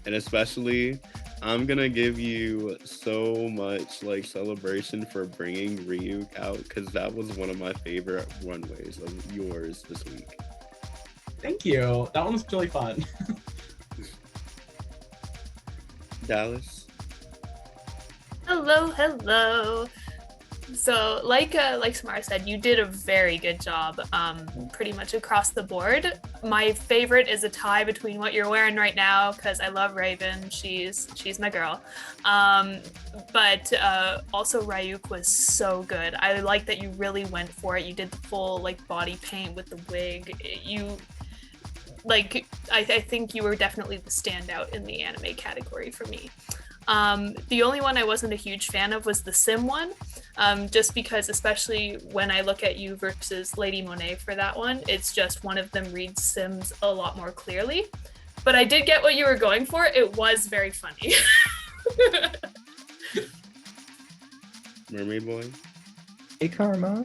and especially, I'm gonna give you so much like celebration for bringing Ryuk out, because that was one of my favorite runways of yours this week. Thank you. That one was really fun. Dallas. Hello. So like Samara said, you did a very good job pretty much across the board. My favorite is a tie between what you're wearing right now, because I love Raven. She's my girl. But also Ryuk was so good. I like that you really went for it. You did the full like body paint with the wig. I think you were definitely the standout in the anime category for me. The only one I wasn't a huge fan of was the Sim one, just because, especially when I look at you versus Lady Monet for that one, it's just one of them reads Sims a lot more clearly. but I did get what you were going for. It was very funny. Mermaid Boy. Hey, Karma.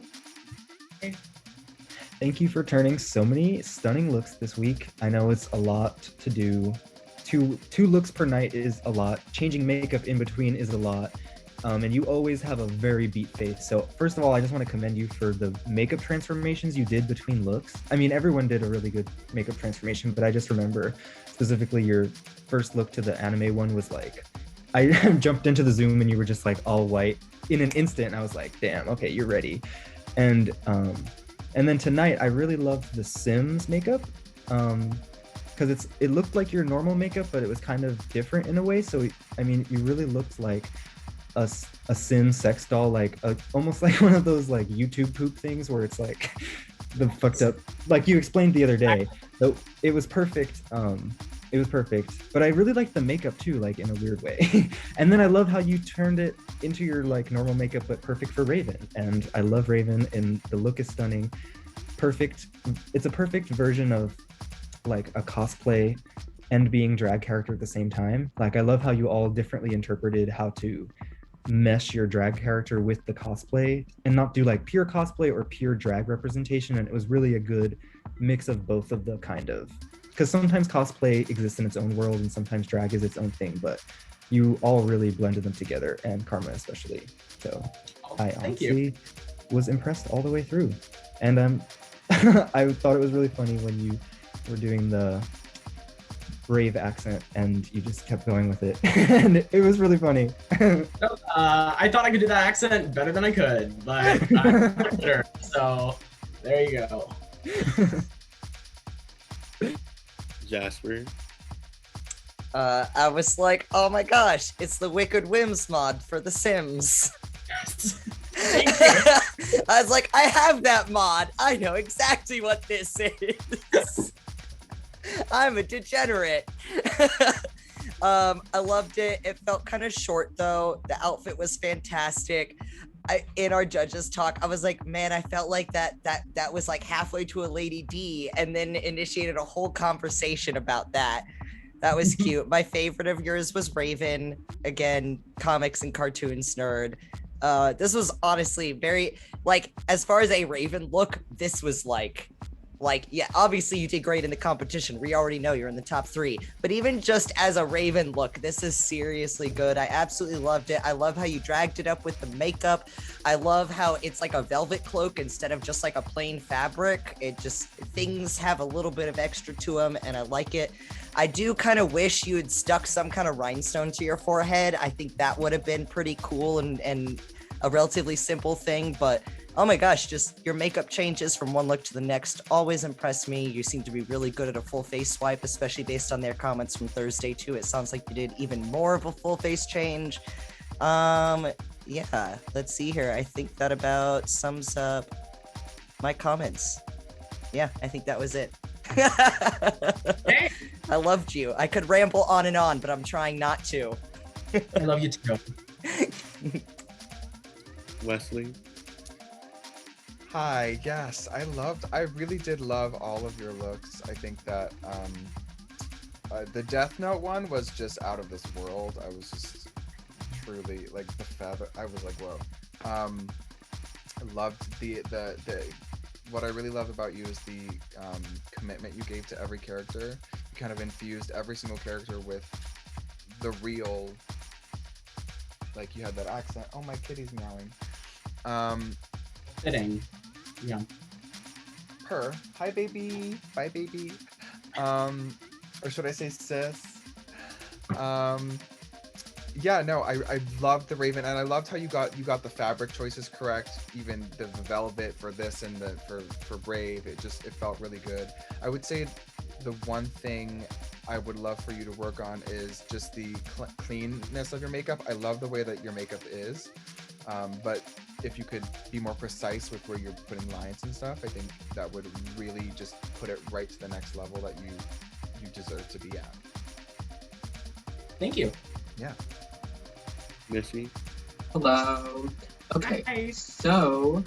Thank you for turning so many stunning looks this week. I know it's a lot to do. Two looks per night is a lot. Changing makeup in between is a lot. And you always have a very beat face. So first of all, I just want to commend you for the makeup transformations you did between looks. I mean, everyone did a really good makeup transformation, but I just remember specifically your first look to the anime one was like, I jumped into the Zoom and you were just like all white in an instant. And I was like, damn, okay, you're ready. And then tonight, I really loved the Sims makeup. Because it looked like your normal makeup, but it was kind of different in a way. So, I mean, you really looked like a Sim sex doll, like almost like one of those like YouTube poop things where it's like the fucked up, like you explained the other day. So it was perfect. It was perfect. But I really liked the makeup too, like in a weird way. And then I love how you turned it into your like normal makeup, but perfect for Raven. And I love Raven, and the look is stunning. Perfect. It's a perfect version of like a cosplay and being drag character at the same time. Like I love how you all differently interpreted how to mesh your drag character with the cosplay and not do like pure cosplay or pure drag representation. And it was really a good mix of both of the kind of, because sometimes cosplay exists in its own world and sometimes drag is its own thing, but you all really blended them together, and Karma especially. So I honestly was impressed all the way through. And I thought it was really funny when you were doing the brave accent and you just kept going with it. And it was really funny. I thought I could do that accent better than I could, but I'm not sure. So there you go. Jasper. I was like, oh my gosh, it's the Wicked Whims mod for The Sims. Yes. I was like, I have that mod. I know exactly what this is. I'm a degenerate. I loved it. It felt kind of short though. The outfit was fantastic. In our judges talk, I was like, man, I felt like that was like halfway to a Lady D, and then initiated a whole conversation about that. That was cute. My favorite of yours was Raven. Again, comics and cartoons nerd. This was honestly very, like, as far as a Raven look, this was like, yeah, obviously you did great in the competition. We already know you're in the top 3, but even just as a Raven look, this is seriously good. I absolutely loved it. I love how you dragged it up with the makeup. I love how it's like a velvet cloak instead of just like a plain fabric. It just, things have a little bit of extra to them, and I like it. I do kind of wish you had stuck some kind of rhinestone to your forehead. I think that would have been pretty cool and a relatively simple thing, but oh my gosh, just your makeup changes from one look to the next always impressed me. You seem to be really good at a full face swipe, especially based on their comments from Thursday too. It sounds like you did even more of a full face change. Yeah, let's see here. I think that about sums up my comments. Yeah, I think that was it. I loved you. I could ramble on and on, but I'm trying not to. I love you too. Wesley. Hi, yes, I really did love all of your looks. I think that the Death Note one was just out of this world. I was just truly like the feather. I was like, whoa. I loved the what I really loved about you is the commitment you gave to every character. You kind of infused every single character with the real, like you had that accent. Oh, my kitty's meowing. Fitting. Yeah. Her. Hi, baby. Bye, baby. Or should I say sis? Yeah, no, I loved the Raven, and I loved how you got the fabric choices correct, even the velvet for this and the for Brave. It felt really good. I would say the one thing I would love for you to work on is just the cleanness of your makeup. I love the way that your makeup is, but if you could be more precise with where you're putting lines and stuff, I think that would really just put it right to the next level that you deserve to be at. Thank you. Yeah. Missy. Hello. Okay, Hi. so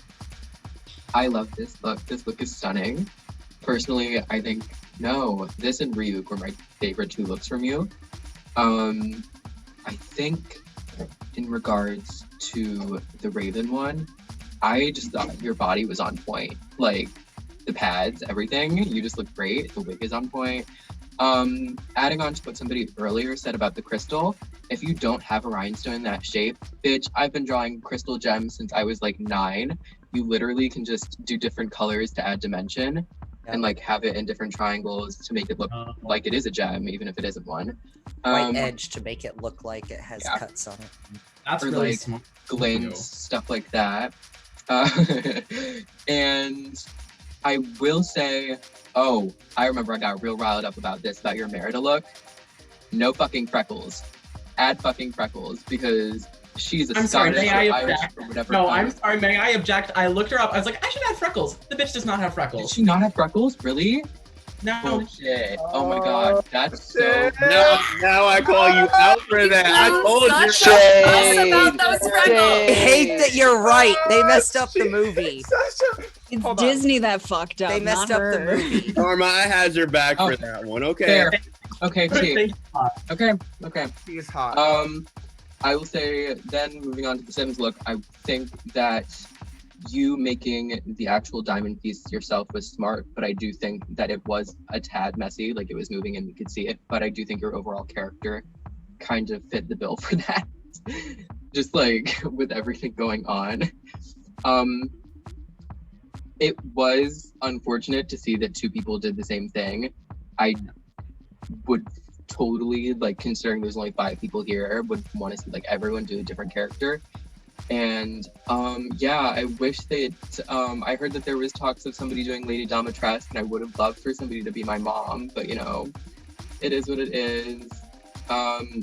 I love this look. This look is stunning. Personally, I think No, this and Ryuk were my favorite 2 looks from you. I think in regards to the Raven one, I just thought your body was on point. Like the pads, everything, you just look great. The wig is on point. Adding on to what somebody earlier said about the crystal, if you don't have a rhinestone in that shape, bitch, I've been drawing crystal gems since I was like 9. You literally can just do different colors to add dimension and like have it in different triangles to make it look like it is a gem, even if it isn't one. White edge to make it look like it has cuts on it. That's or really like smart. glints, stuff like that. And I will say, oh, I remember I got real riled up about this, about your Merida look. No fucking freckles. Add fucking freckles, because she's a I'm sorry, Scottish may or I Irish object? or whatever. No, I'm sorry, may I object? I looked her up. I was like, I should add freckles. The bitch does not have freckles. Did she not have freckles? Really? No. Bullshit. Oh my god, that's so. Now I call you out for that. I told you. About those freckles. I hate that you're right. They messed up the movie. It's Disney that fucked up. They messed not up the her. movie. Norma, I had your back for that one. Okay. Fair. Okay, T. Okay. He's hot. I will say then, moving on to the Sims look, I think that you making the actual diamond piece yourself was smart, but I do think that it was a tad messy, like it was moving and you could see it, but I do think your overall character kind of fit the bill for that. Just like with everything going on. It was unfortunate to see that 2 people did the same thing. I would totally, like, considering there's only 5 people here, would want to see like everyone do a different character. And yeah, I wish they'd I heard that there was talks of somebody doing Lady Domitresque, and I would have loved for somebody to be my mom, but you know, it is what it is.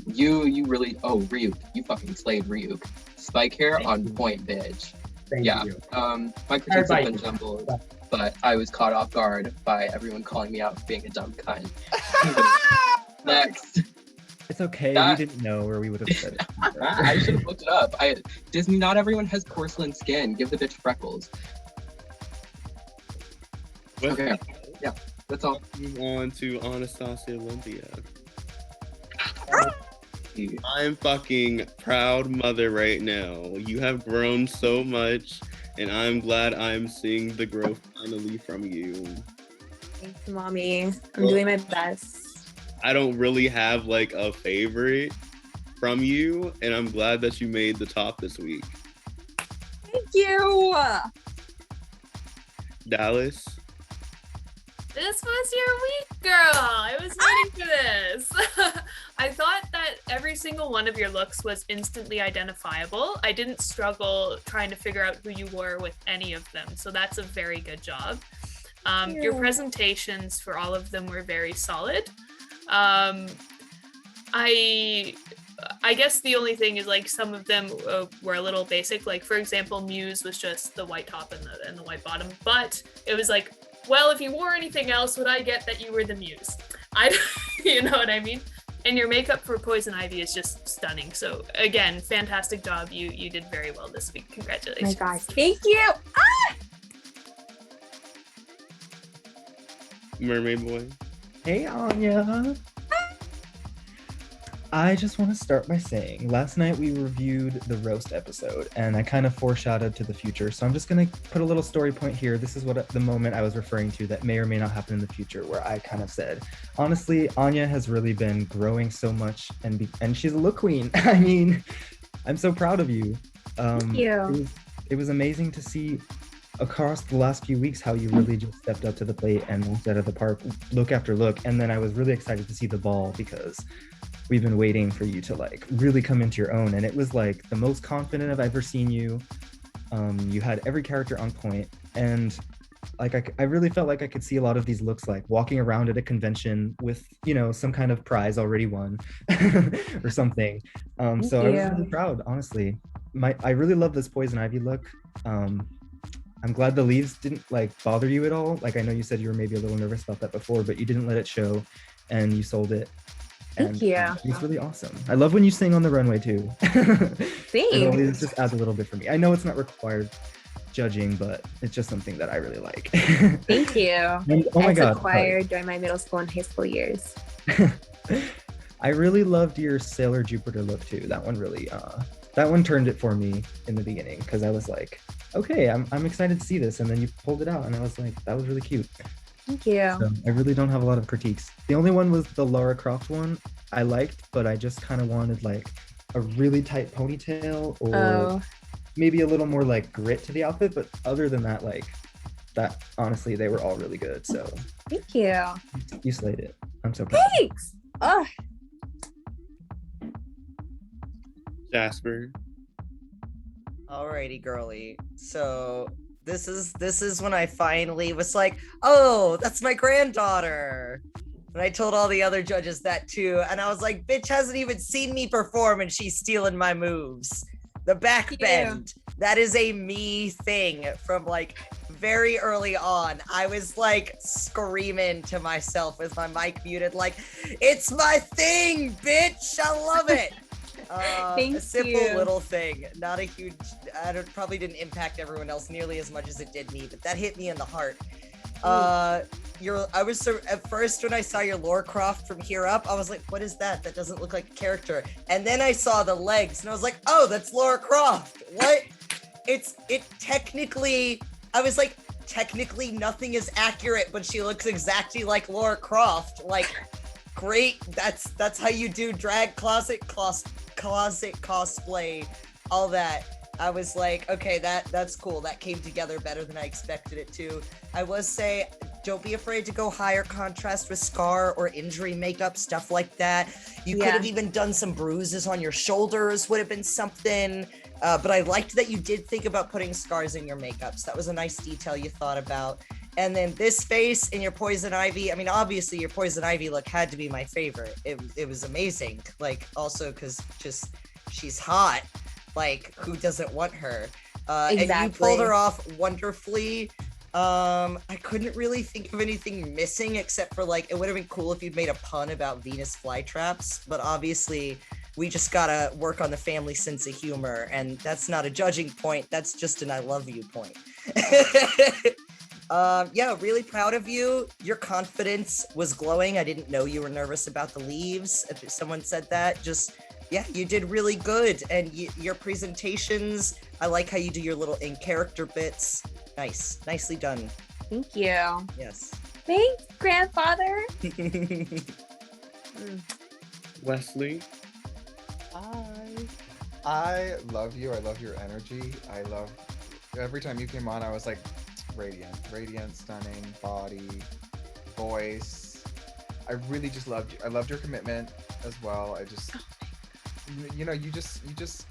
You really, oh, Ryuk, you fucking slayed Ryuk. Spike hair on point, bitch. Thank you. My critiques have been jumbled, but I was caught off guard by everyone calling me out for being a dumb cunt. Next. It's okay. We didn't know, or we would have said it. I should have looked it up. Disney, not everyone has porcelain skin. Give the bitch freckles. Okay. Yeah, that's all. Move on to Anastasia Olympia. I'm fucking proud mother right now. You have grown so much, and I'm glad I'm seeing the growth finally from you. Thanks, mommy. I'm doing my best. I don't really have like a favorite from you, and I'm glad that you made the top this week. Thank you. Dallas. This was your week, girl. I was waiting for this. I thought that every single one of your looks was instantly identifiable. I didn't struggle trying to figure out who you were with any of them, so that's a very good job. Your presentations for all of them were very solid. I guess the only thing is like some of them were a little basic. Like for example, Muse was just the white top and the white bottom, but it was like, well, if you wore anything else, would I get that you were the Muse? You know what I mean? And your makeup for Poison Ivy is just stunning. So again, fantastic job. You did very well this week. Congratulations. Oh my gosh, thank you. Mermaid Boy. Hey, Anya. I just want to start by saying, last night we reviewed the roast episode, and I kind of foreshadowed to the future. So I'm just going to put a little story point here. This is what the moment I was referring to that may or may not happen in the future, where I kind of said, honestly, Anya has really been growing so much, and she's a look queen. I mean, I'm so proud of you. Thank you. It was amazing to see across the last few weeks how you really just stepped up to the plate and knocked out of the park, look after look. And then I was really excited to see the ball, because we've been waiting for you to like really come into your own, and it was like the most confident I've ever seen you. You had every character on point, and like I really felt like I could see a lot of these looks like walking around at a convention with, you know, some kind of prize already won or something. So I was really proud, honestly. I really love this Poison Ivy look. I'm glad the leaves didn't like bother you at all. Like I know you said you were maybe a little nervous about that before, but you didn't let it show, and you sold it. Thank you. It's really awesome. I love when you sing on the runway too. Thanks. It just adds a little bit for me. I know it's not required, judging, but it's just something that I really like. Thank you. And, oh my As God, acquired during my middle school and high school years. I really loved your Sailor Jupiter look too. That one really, that one turned it for me in the beginning because I was like, okay, I'm excited to see this, and then you pulled it out, and I was like, that was really cute. Thank you. So I really don't have a lot of critiques. The only one was the Lara Croft one I liked, but I just kind of wanted like a really tight ponytail or maybe a little more like grit to the outfit. But other than that, like that, honestly, they were all really good. So thank you. You slayed it. I'm so proud. Thanks. Oh. Jasper. Alrighty, girly. So this is when I finally was like, oh, that's my granddaughter. And I told all the other judges that too. And I was like, bitch hasn't even seen me perform and she's stealing my moves. The back bend. That is a me thing from like very early on. I was like screaming to myself with my mic muted, like, it's my thing, bitch. I love it. A simple little thing, not a huge, probably didn't impact everyone else nearly as much as it did me, but that hit me in the heart. I was at first when I saw your Lara Croft from here up, I was like, what is that? That doesn't look like a character. And then I saw the legs and I was like, oh, that's Lara Croft. What? It technically, I was like, technically nothing is accurate, but she looks exactly like Lara Croft. Like, great. That's how you do drag closet cosplay, all that. I was like, okay, that's cool. That came together better than I expected it to. I will say, don't be afraid to go higher contrast with scar or injury makeup, stuff like that. You could have even done some bruises on your shoulders, would have been something. But I liked that you did think about putting scars in your makeups. That was a nice detail you thought about. And then this face and your Poison Ivy. I mean, obviously your Poison Ivy look had to be my favorite. It was amazing. Like, also because just she's hot. Like, who doesn't want her? And you pulled her off wonderfully. I couldn't really think of anything missing except for like, it would have been cool if you'd made a pun about Venus flytraps, but obviously we just gotta work on the family sense of humor, and that's not a judging point, that's just an I love you point. Yeah, really proud of you. Your confidence was glowing. I didn't know you were nervous about the leaves. If someone said that, just, yeah, you did really good. And your presentations, I like how you do your little in-character bits. Nice. Nicely done. Thank you. Yes. Thanks, grandfather. Wesley. I love you. I love your energy. I love every time you came on, I was like, radiant, stunning, body, voice. I really just loved you. I loved your commitment as well. I just, you just,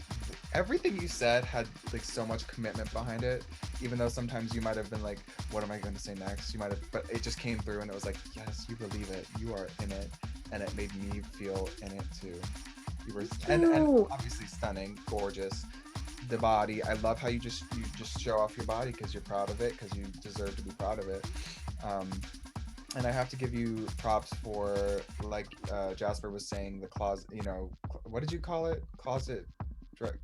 everything you said had like so much commitment behind it. Even though sometimes you might have been like, what am I going to say next? You might have, but it just came through and it was like, yes, you believe it. You are in it. And it made me feel in it too. You were, and obviously stunning, gorgeous. The body, I love how you just show off your body because you're proud of it, because you deserve to be proud of it. And I have to give you props for, like Jasper was saying, the closet, what did you call it? Closet drag.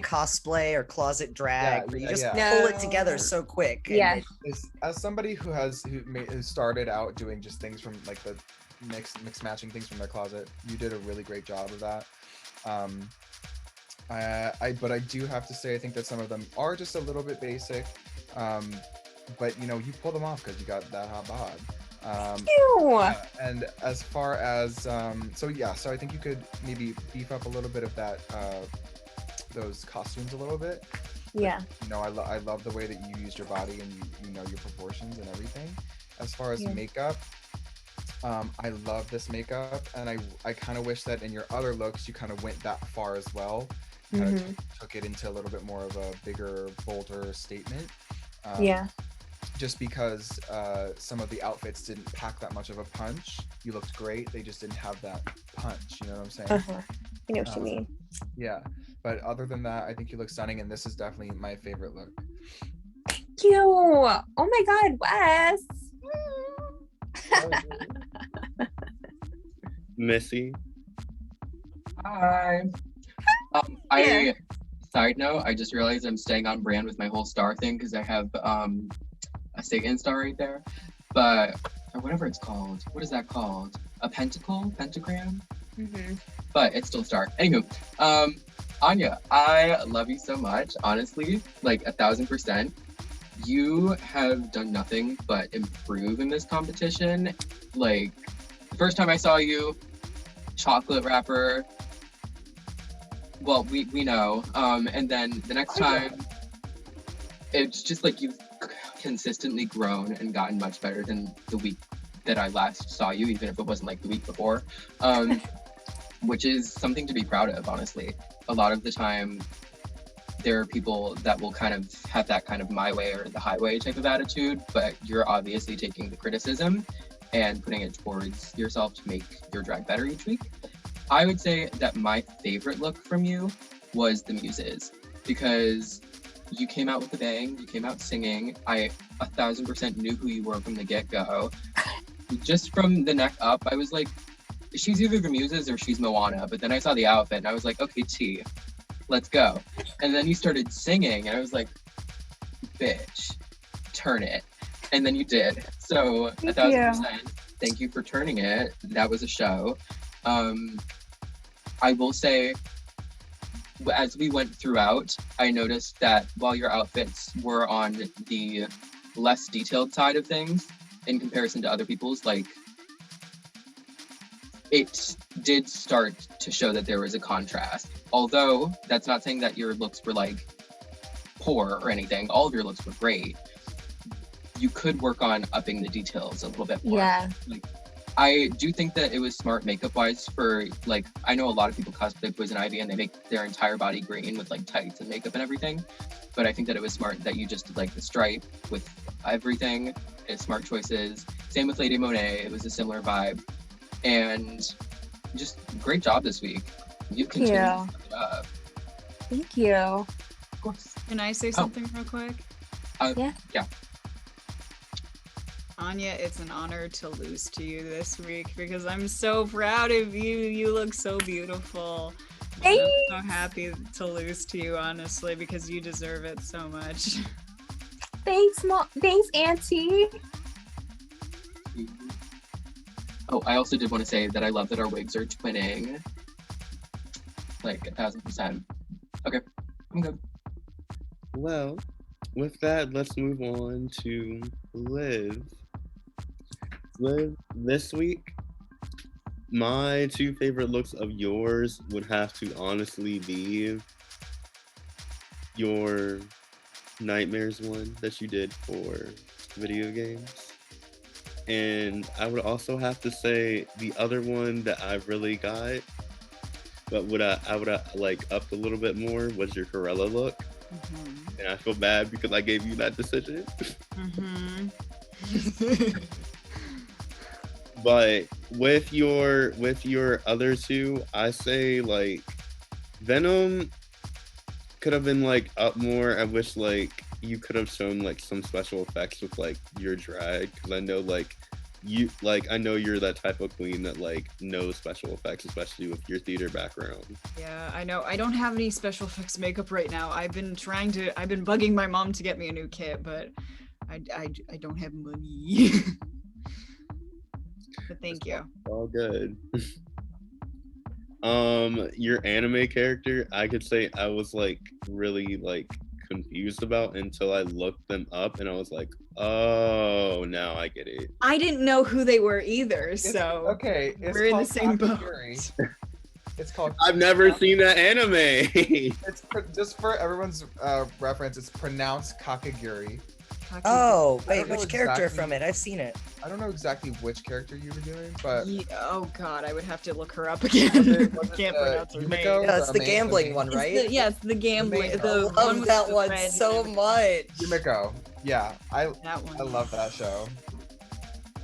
Cosplay or closet drag, where you just pull it together so quick. Yeah. As somebody who started out doing just things from like the mix matching things from their closet, you did a really great job of that. But I do have to say, I think that some of them are just a little bit basic. But you pull them off because you got that hot bod. And as far as so I think you could maybe beef up a little bit of that those costumes a little bit. Yeah. But, I love the way that you used your body and you know your proportions and everything. As far as makeup, I love this makeup, and I kind of wish that in your other looks you kind of went that far as well. Kind of took it into a little bit more of a bigger, bolder statement. Just because some of the outfits didn't pack that much of a punch. You looked great, they just didn't have that punch, you know what I'm saying? I know what you mean. Yeah, but other than that, I think you look stunning, and this is definitely my favorite look. Thank you. Oh my God, Wes. Missy. Hi. I Side note, I just realized I'm staying on brand with my whole star thing because I have a Satan star right there. But, or whatever it's called. What is that called? A pentacle? Pentagram? Mm-hmm. But it's still a star. Anywho, Anya, I love you so much. Honestly, like 1000%. You have done nothing but improve in this competition. Like, the first time I saw you, chocolate wrapper. Well, we know. And then the next time, it's just like you've consistently grown and gotten much better than the week that I last saw you, even if it wasn't like the week before. Which is something to be proud of, honestly. A lot of the time, there are people that will kind of have that kind of my way or the highway type of attitude, but you're obviously taking the criticism and putting it towards yourself to make your drag better each week. I would say that my favorite look from you was the Muses, because you came out with a bang, you came out singing. I 1000% knew who you were from the get-go. Just from the neck up, I was like, she's either the Muses or she's Moana. But then I saw the outfit and I was like, okay, T, let's go. And then you started singing and I was like, bitch, turn it. And then you did. So 1000%, thank you for turning it. That was a show. I will say, as we went throughout, I noticed that while your outfits were on the less detailed side of things in comparison to other people's, like, it did start to show that there was a contrast. Although that's not saying that your looks were like poor or anything. All of your looks were great. You could work on upping the details a little bit more. Yeah. Like, I do think that it was smart makeup wise for, like, I know a lot of people cosplay Poison Ivy and they make their entire body green with like tights and makeup and everything. But I think that it was smart that you just did like the stripe with everything. It's smart choices. Same with Lady Monet. It was a similar vibe. And just great job this week. You continue to step it up. Thank you. Of course. Can I say something real quick? Yeah. Anya, it's an honor to lose to you this week because I'm so proud of you. You look so beautiful. And I'm so happy to lose to you, honestly, because you deserve it so much. Thanks, Mom. Thanks, Auntie. Oh, I also did want to say that I love that our wigs are twinning. Like 1000%. Okay, I'm good. Well, with that, let's move on to Liv. Liv, this week, my two favorite looks of yours would have to honestly be your Nightmares one that you did for video games. And I would also have to say the other one that I really got, but I would have like upped a little bit more was your Corella look. Mm-hmm. And I feel bad because I gave you that decision. Mm-hmm. But with your other two, I say like Venom could have been like up more. I wish like you could have shown like some special effects with like your drag, because I know like I know you're that type of queen that like knows special effects, especially with your theater background. Yeah, I know. I don't have any special effects makeup right now. I've been bugging my mom to get me a new kit, but I don't have money. But thank you. All good. Your anime character, I could say I was like really like confused about until I looked them up and I was like, oh, now I get it. I didn't know who they were either, so we're in the same boat. It's called. I've never seen that anime. It's just for everyone's reference. It's pronounced Kakaguri. Oh, wait, which character from it? I've seen it. I don't know exactly which character you were doing, but oh god, I would have to look her up again. I can't pronounce her name. Yeah, it's the gambling one, right? It's the gambling. I love that one so much. Yumiko. Yeah, I love that show.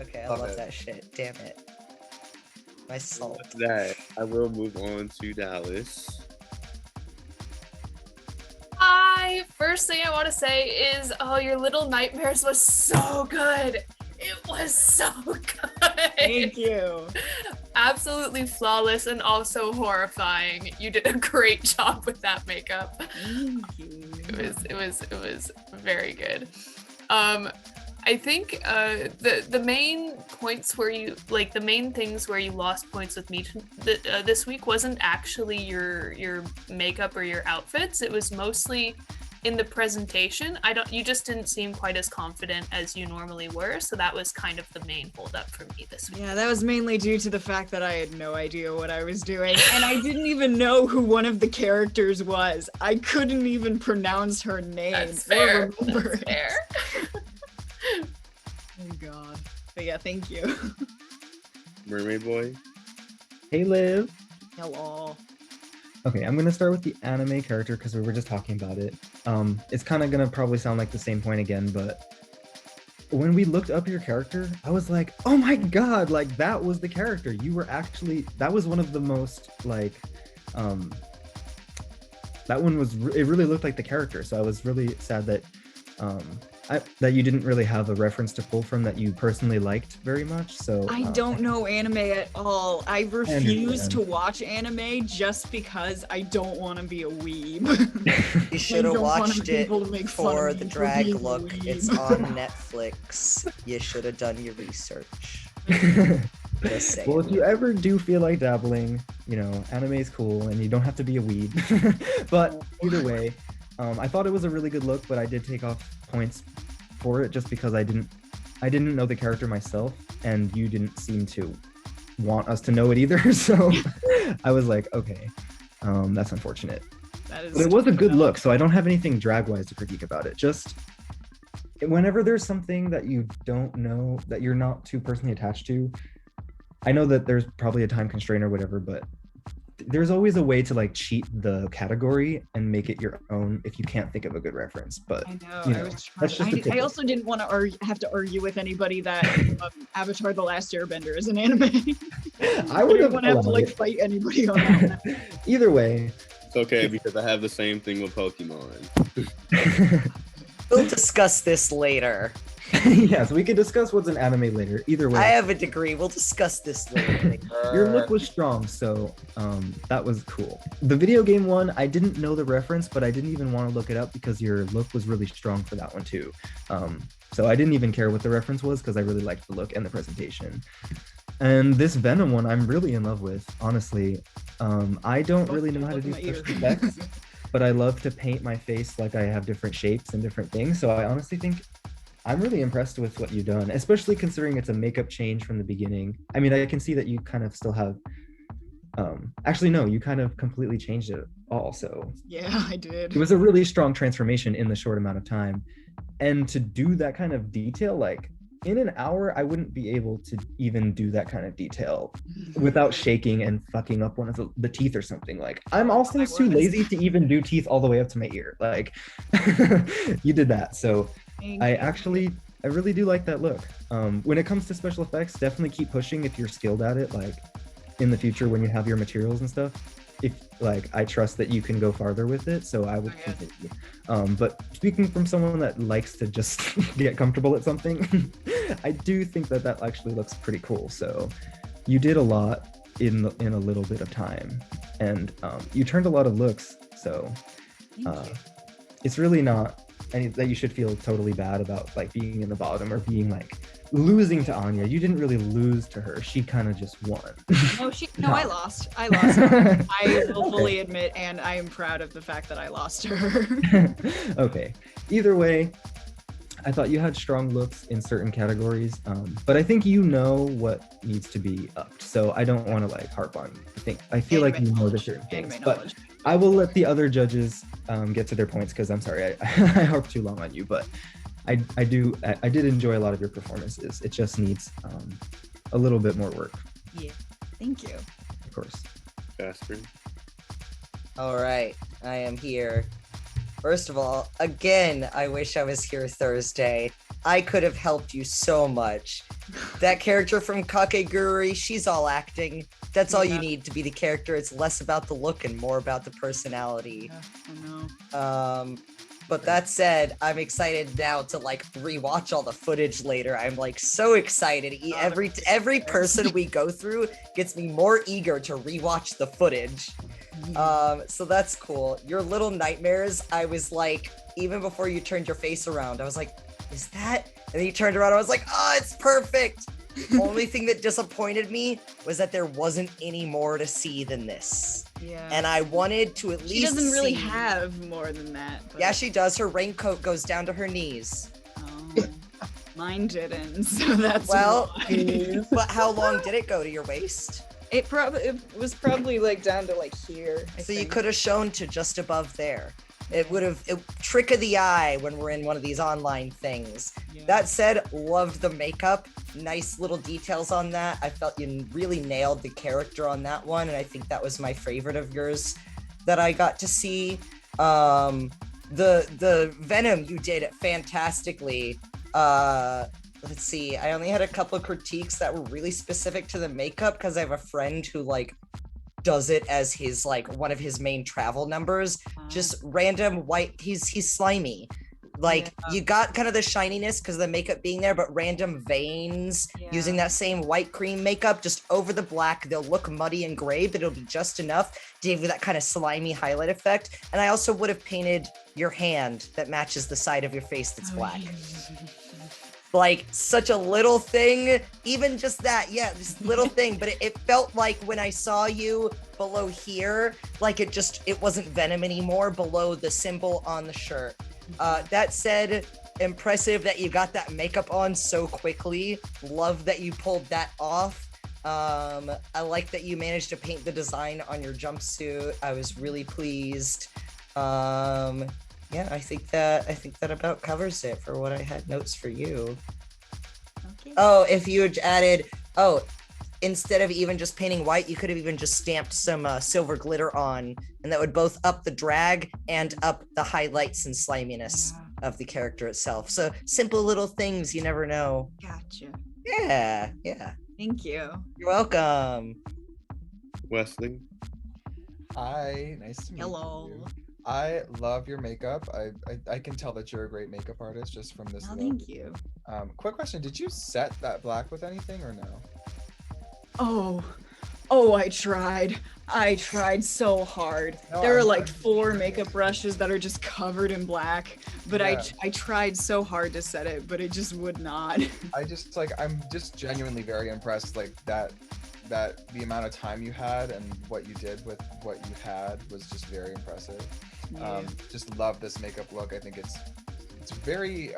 Okay, I love that shit. Damn it. My soul. With that, I will move on to Dallas. First thing I want to say is, your Little Nightmares was so good. It was so good. Thank you. absolutely flawless and also horrifying. You did a great job with that makeup. It was very good. I think the main points where you the main things where you lost points with me this week wasn't actually your makeup or your outfits. It was mostly in the presentation. You just didn't seem quite as confident as you normally were, so that was kind of the main holdup for me this week. Yeah, that was mainly due to the fact that I had no idea what I was doing, and I didn't even know who one of the characters was. I couldn't even pronounce her name. That's fair. Or remember That's fair. Oh god. But yeah, thank you. Mermaid Boy. Hey, Liv. Hello. Okay, I'm gonna start with the anime character because we were just talking about it. It's kind of gonna probably sound like the same point again, but when we looked up your character, I was like, oh my god, like that was the character. You were actually, that was one of the most like, that one was, it really looked like the character. So I was really sad that, that you didn't really have a reference to pull from that you personally liked very much. So I don't know anime at all. I refuse to watch anime just because I don't want to be a weeb. You should have watched it for for the drag look. It's on Netflix. You should have done your research. Just saying. Well, if you ever do feel like dabbling, you know, anime is cool and you don't have to be a weeb. But either way, I thought it was a really good look, but I did take off points for it just because I didn't know the character myself, and you didn't seem to want us to know it either. So I was like, okay, that's unfortunate. But it was a good look, so I don't have anything drag-wise to critique about it. Just whenever there's something that you don't know, that you're not too personally attached to, I know that there's probably a time constraint or whatever, but there's always a way to like cheat the category and make it your own if you can't think of a good reference. But I know, you know, I was trying. that's just a tip. I also didn't want to have to argue with anybody that Avatar: The Last Airbender is an anime. I would didn't want to have to allowed like it. fight anybody on that. Either way, It's okay because I have the same thing with Pokemon. We'll discuss this later. yes, we can discuss what's an anime later. Either way, I have a degree. We'll discuss this later. your look was strong, so that was cool. The video game one, I didn't know the reference, but I didn't even want to look it up because your look was really strong for that one too. So I didn't even care what the reference was because I really liked the look and the presentation. And this Venom one, I'm really in love with, honestly. I don't really know how to do special effects, but I love to paint my face like I have different shapes and different things. So I honestly think I'm really impressed with what you've done, especially considering it's a makeup change from the beginning. I mean, I can see that you kind of still have, actually, no, you kind of completely changed it all. So Yeah, I did. it was a really strong transformation in the short amount of time. And to do that kind of detail, like in an hour, I wouldn't be able to even do that kind of detail without shaking and fucking up one of the teeth or something. Like, I'm also too lazy to even do teeth all the way up to my ear. Like, you did that. So I really do like that look. When it comes to special effects, definitely keep pushing if you're skilled at it. Like in the future, when you have your materials and stuff, I trust that you can go farther with it. So I would continue. But speaking from someone that likes to just get comfortable at something, I do think that actually looks pretty cool. So you did a lot in a little bit of time, and you turned a lot of looks. So it's really not that you should feel totally bad about like being in the bottom or being like losing to Anya. You didn't really lose to her. She kind of just won. No, I lost. I will fully admit, and I am proud of the fact that I lost to her. Okay. Either way, I thought you had strong looks in certain categories, but I think you know what needs to be upped. So I don't want to like harp on. I feel like you know the certain things, but I will let the other judges get to their points because I'm sorry I harped too long on you, but I did enjoy a lot of your performances. It just needs a little bit more work. Yeah, thank you. Of course. Jasper. All right, I am here. First of all, again, I wish I was here Thursday. I could have helped you so much. That character from Kakegurui, she's all acting. That's all you need to be the character. It's less about the look and more about the personality. But that said, I'm excited now to like rewatch all the footage later. I'm like so excited. Every person we go through gets me more eager to rewatch the footage. So that's cool. Your little nightmares, I was like, even before you turned your face around, I was like, is that? And then you turned around, I was like, oh, it's perfect. The only thing that disappointed me was that there wasn't any more to see than this. Yeah. And I wanted to at least She doesn't really see- have more than that. But... Yeah, she does. Her raincoat goes down to her knees. Oh, mine didn't, so that's Well, why. but how long did it go to your waist? It was probably like down to like here. So you could have shown to just above there. It would have trick of the eye when we're in one of these online things. Yeah. That said, loved the makeup. Nice little details on that. I felt you really nailed the character on that one, and I think that was my favorite of yours that I got to see. The Venom you did fantastically. Let's see. I only had a couple of critiques that were really specific to the makeup because I have a friend who like does it as his like one of his main travel numbers. Just random white. He's slimy. Like you got kind of the shininess because of the makeup being there, but random veins using that same white cream makeup just over the black. They'll look muddy and gray, but it'll be just enough to give you that kind of slimy highlight effect. And I also would have painted your hand that matches the side of your face that's black. Like such a little thing, even just that, just little thing, but it felt like when I saw you below here, like it wasn't Venom anymore below the symbol on the shirt. That said, impressive that you got that makeup on so quickly. Love that you pulled that off. I like that you managed to paint the design on your jumpsuit. I was really pleased. Yeah, I think that about covers it for what I had notes for you. Okay. Oh, if you had added, instead of even just painting white, you could have even just stamped some silver glitter on, and that would both up the drag and up the highlights and sliminess of the character itself. So simple little things, you never know. Gotcha. Yeah. Thank you. You're welcome. Wesley. Hi, nice to meet Hello. you. I love your makeup. I can tell that you're a great makeup artist just from this. Oh, look. thank you. Quick question: did you set that black with anything or no? Oh, I tried so hard. No, There are I'm- like 4 makeup brushes that are just covered in black, but Yeah. I tried so hard to set it, but it just would not. I'm just genuinely very impressed. Like that the amount of time you had and what you did with what you had was just very impressive. Yeah. Just love this makeup look. I think it's very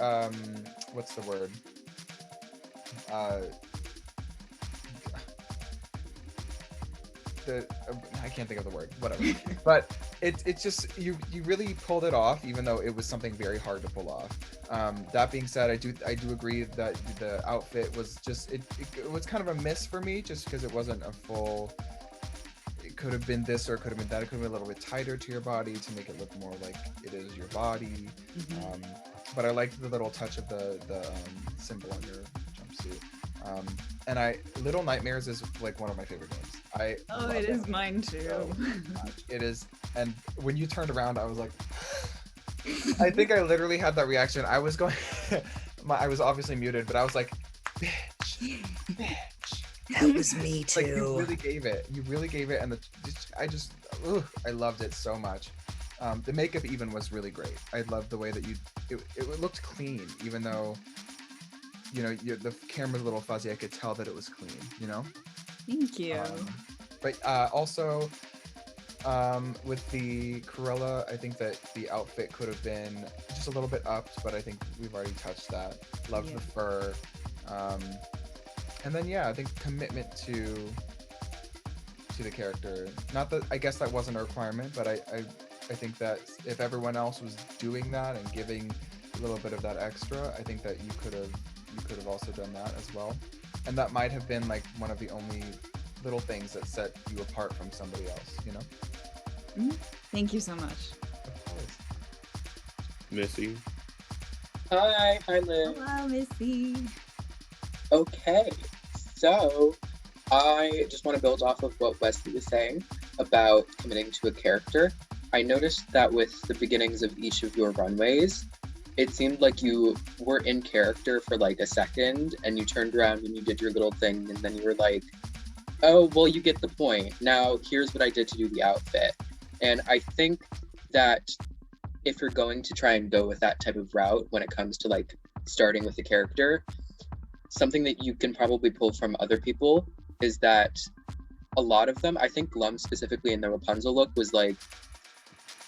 what's the word? I can't think of the word, whatever. But it's just you really pulled it off, even though it was something very hard to pull off. That being said, I do agree that the outfit was just it was kind of a miss for me, just because it wasn't a full. It could have been this or it could have been that. It could have been a little bit tighter to your body to make it look more like it is your body. But I liked the little touch of the symbol on your jumpsuit. And Little Nightmares is like one of my favorite games. It is mine too. So much. It is, and when you turned around, I was like, I think I literally had that reaction. I was going, I was obviously muted, but I was like, bitch. That was me too. Like, you really gave it, and I loved it so much. The makeup even was really great. I loved the way that it looked clean, even though, the camera's a little fuzzy. I could tell that it was clean, Thank you. But also, with the Cruella, I think that the outfit could have been just a little bit upped, but I think we've already touched that. Loved the fur. And then, I think commitment to the character. Not that, I guess that wasn't a requirement, but I think that if everyone else was doing that and giving a little bit of that extra, I think that you could have also done that as well. And that might have been like one of the only little things that set you apart from somebody else, Thank you so much. Of course. Missy. Hi, Liv. Hello, Missy. Okay, so I just want to build off of what Wesley was saying about committing to a character. I noticed that with the beginnings of each of your runways, it seemed like you were in character for like a second and you turned around and you did your little thing and then you were like, oh, well, you get the point. Now here's what I did to do the outfit. And I think that if you're going to try and go with that type of route when it comes to like starting with the character, something that you can probably pull from other people is that a lot of them, I think Glum specifically in the Rapunzel look was like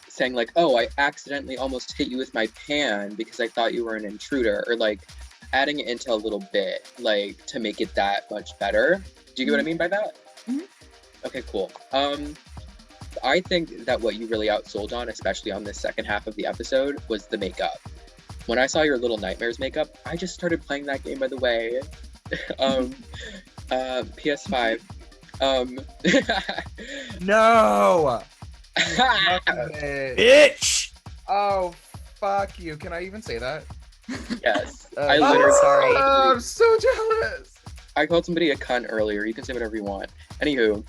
saying like, oh, I accidentally almost hit you with my pan because I thought you were an intruder, or like adding it into a little bit, like to make it that much better. Do you get what I mean by that? Mm-hmm. Okay, cool. I think that what you really outsold on, especially on this second half of the episode, was the makeup. When I saw your Little Nightmares makeup, I just started playing that game, by the way. PS5. No! Bitch! Oh, fuck you. Can I even say that? Yes. I literally. sorry. I'm so jealous. I called somebody a cunt earlier. You can say whatever you want. Anywho.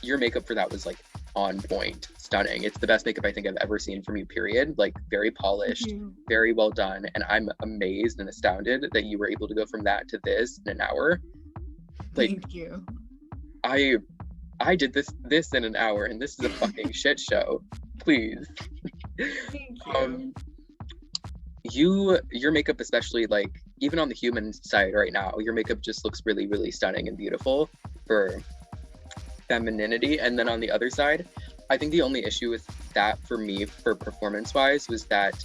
Your makeup for that was like on point, stunning. It's the best makeup I think I've ever seen from you, period. Like very polished, very well done. And I'm amazed and astounded that you were able to go from that to this in an hour. Like, Thank you. I did this in an hour and this is a fucking shit show. Please. Thank you. Your makeup, especially like even on the human side right now, your makeup just looks really, really stunning and beautiful for femininity. And then on the other side, I think the only issue with that for me, for performance wise, was that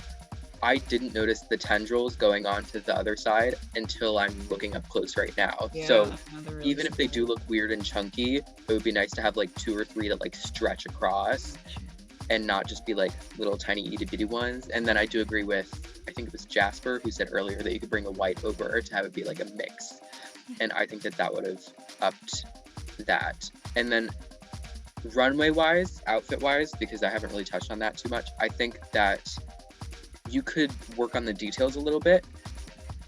I didn't notice the tendrils going on to the other side until I'm looking up close right now. Yeah, so no, they're really even if they do look weird and chunky, it would be nice to have like 2 or 3 to like stretch across and not just be like little tiny itty bitty ones. And then I do agree with, I think it was Jasper who said earlier that you could bring a white over to have it be like a mix. And I think that that would have upped that. And then runway wise, outfit wise, because I haven't really touched on that too much, I think that you could work on the details a little bit.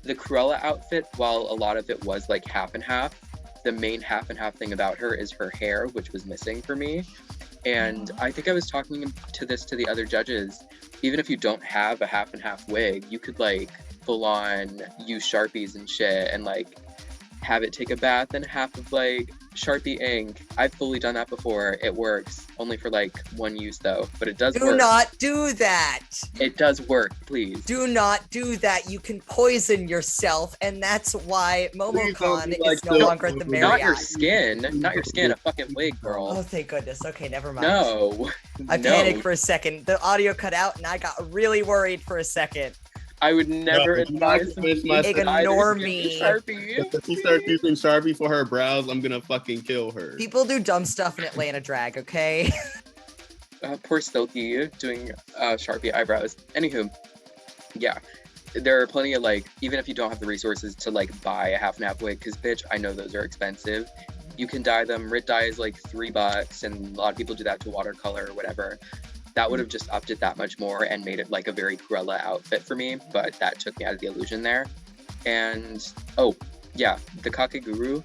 The Cruella outfit, while a lot of it was like half and half, the main half and half thing about her is her hair, which was missing for me. And I think I was talking to the other judges, even if you don't have a half and half wig, you could like full on use Sharpies and shit and like have it take a bath in half of like Sharpie ink. I've fully done that before. It works. Only for like one use though, but it does work. Do not do that. It does work, please. Do not do that. You can poison yourself, and that's why MomoCon is no longer at the Marriott. Not your skin. Not your skin. A fucking wig, girl. Oh, thank goodness. Okay, never mind. No. I No. panicked for a second. The audio cut out, and I got really worried for a second. I would never advise Ignore me. If she starts using Sharpie for her brows, I'm gonna fucking kill her. People do dumb stuff in Atlanta drag, okay? Poor Silky doing Sharpie eyebrows. Anywho, yeah, there are plenty of like, even if you don't have the resources to like buy a half and half wig, because bitch, I know those are expensive. You can dye them. Rit dye is like $3, and a lot of people do that to watercolor or whatever. That would have just upped it that much more and made it like a very Cruella outfit for me, but that took me out of the illusion there. And oh yeah, the Kakeguru.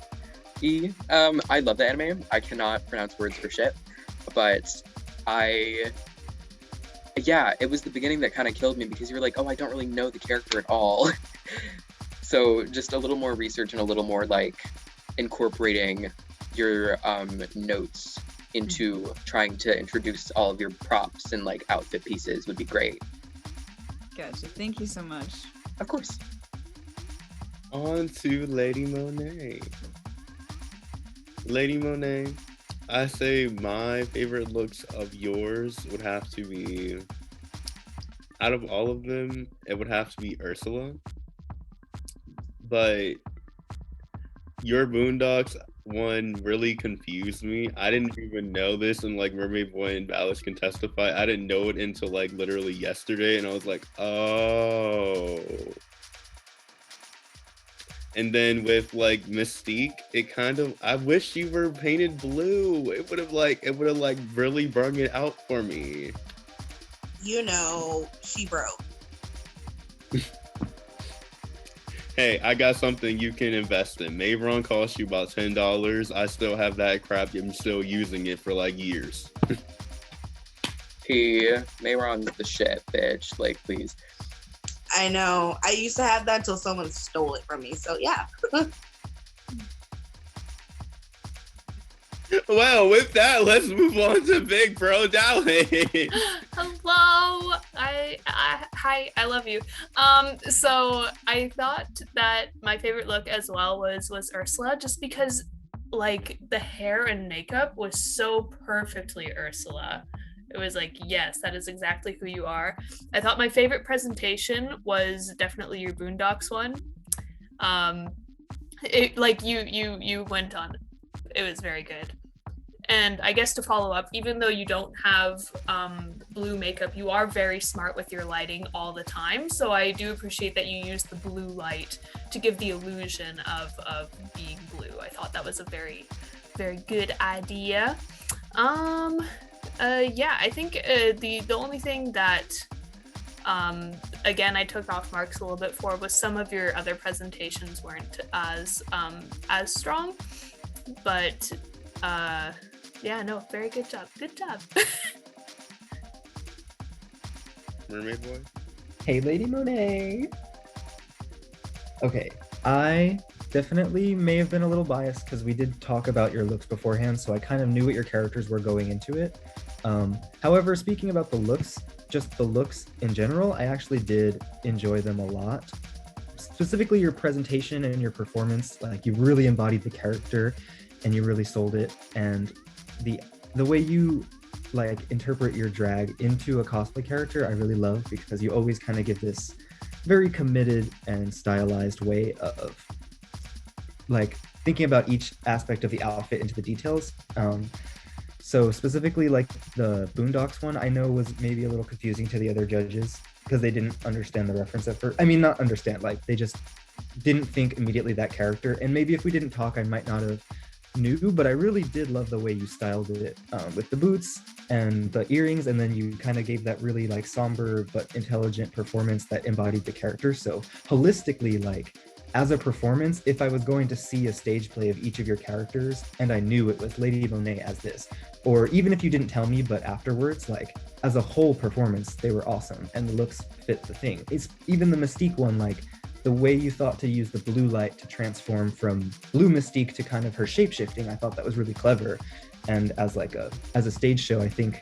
I love the anime. I cannot pronounce words for shit, but it was the beginning that kind of killed me because you were like, oh, I don't really know the character at all. So just a little more research and a little more like incorporating your notes into trying to introduce all of your props and like outfit pieces would be great. Gotcha. Thank you so much. Of course. On to Lady Monet. Lady Monet, I say my favorite looks of yours would have to be, out of all of them, it would have to be Ursula. But your Boondocks one really confused me. I didn't even know this, and like Mermaid Boy and Ballas can testify, I didn't know it until like literally yesterday, and I was like, oh. And then with like Mystique, it kind of, I wish you were painted blue. It would have like really brung it out for me. You know, she broke. Hey, I got something you can invest in. Mavron costs you about $10. I still have that crap. I'm still using it for like years. Mayron's the shit, bitch. Like, please. I know. I used to have that until someone stole it from me. So yeah. Well, with that, let's move on to Big Bro Dallas. Hello. Hi, I love you. So I thought that my favorite look as well was Ursula, just because like the hair and makeup was so perfectly Ursula. It was like, yes, that is exactly who you are. I thought my favorite presentation was definitely your Boondocks one. It like you went on. It was very good. And I guess to follow up, even though you don't have blue makeup, you are very smart with your lighting all the time. So I do appreciate that you use the blue light to give the illusion of being blue. I thought that was a very, very good idea. Yeah, I think the only thing that again I took off marks a little bit for was some of your other presentations weren't as strong, but yeah, no, very good job. Good job. Mermaid Boy? Hey, Lady Monet. Okay, I definitely may have been a little biased because we did talk about your looks beforehand, so I kind of knew what your characters were going into it. However, speaking about the looks, just the looks in general, I actually did enjoy them a lot. Specifically your presentation and your performance, like you really embodied the character and you really sold it. And the way you like interpret your drag into a cosplay character, I really love, because you always kind of give this very committed and stylized way of like thinking about each aspect of the outfit into the details. So specifically like the Boondocks one, I know was maybe a little confusing to the other judges because they didn't understand the reference at first. I mean, not understand, like they just didn't think immediately that character. And maybe if we didn't talk, I might not have knew, but I really did love the way you styled it with the boots and the earrings, and then you kind of gave that really like somber but intelligent performance that embodied the character. So holistically, like as a performance, if I was going to see a stage play of each of your characters and I knew it was Lady Monet as this, or even if you didn't tell me, but afterwards, like as a whole performance, they were awesome and the looks fit the thing. It's even the Mystique one, like the way you thought to use the blue light to transform from blue Mystique to kind of her shape-shifting, I thought that was really clever. And as a stage show, I think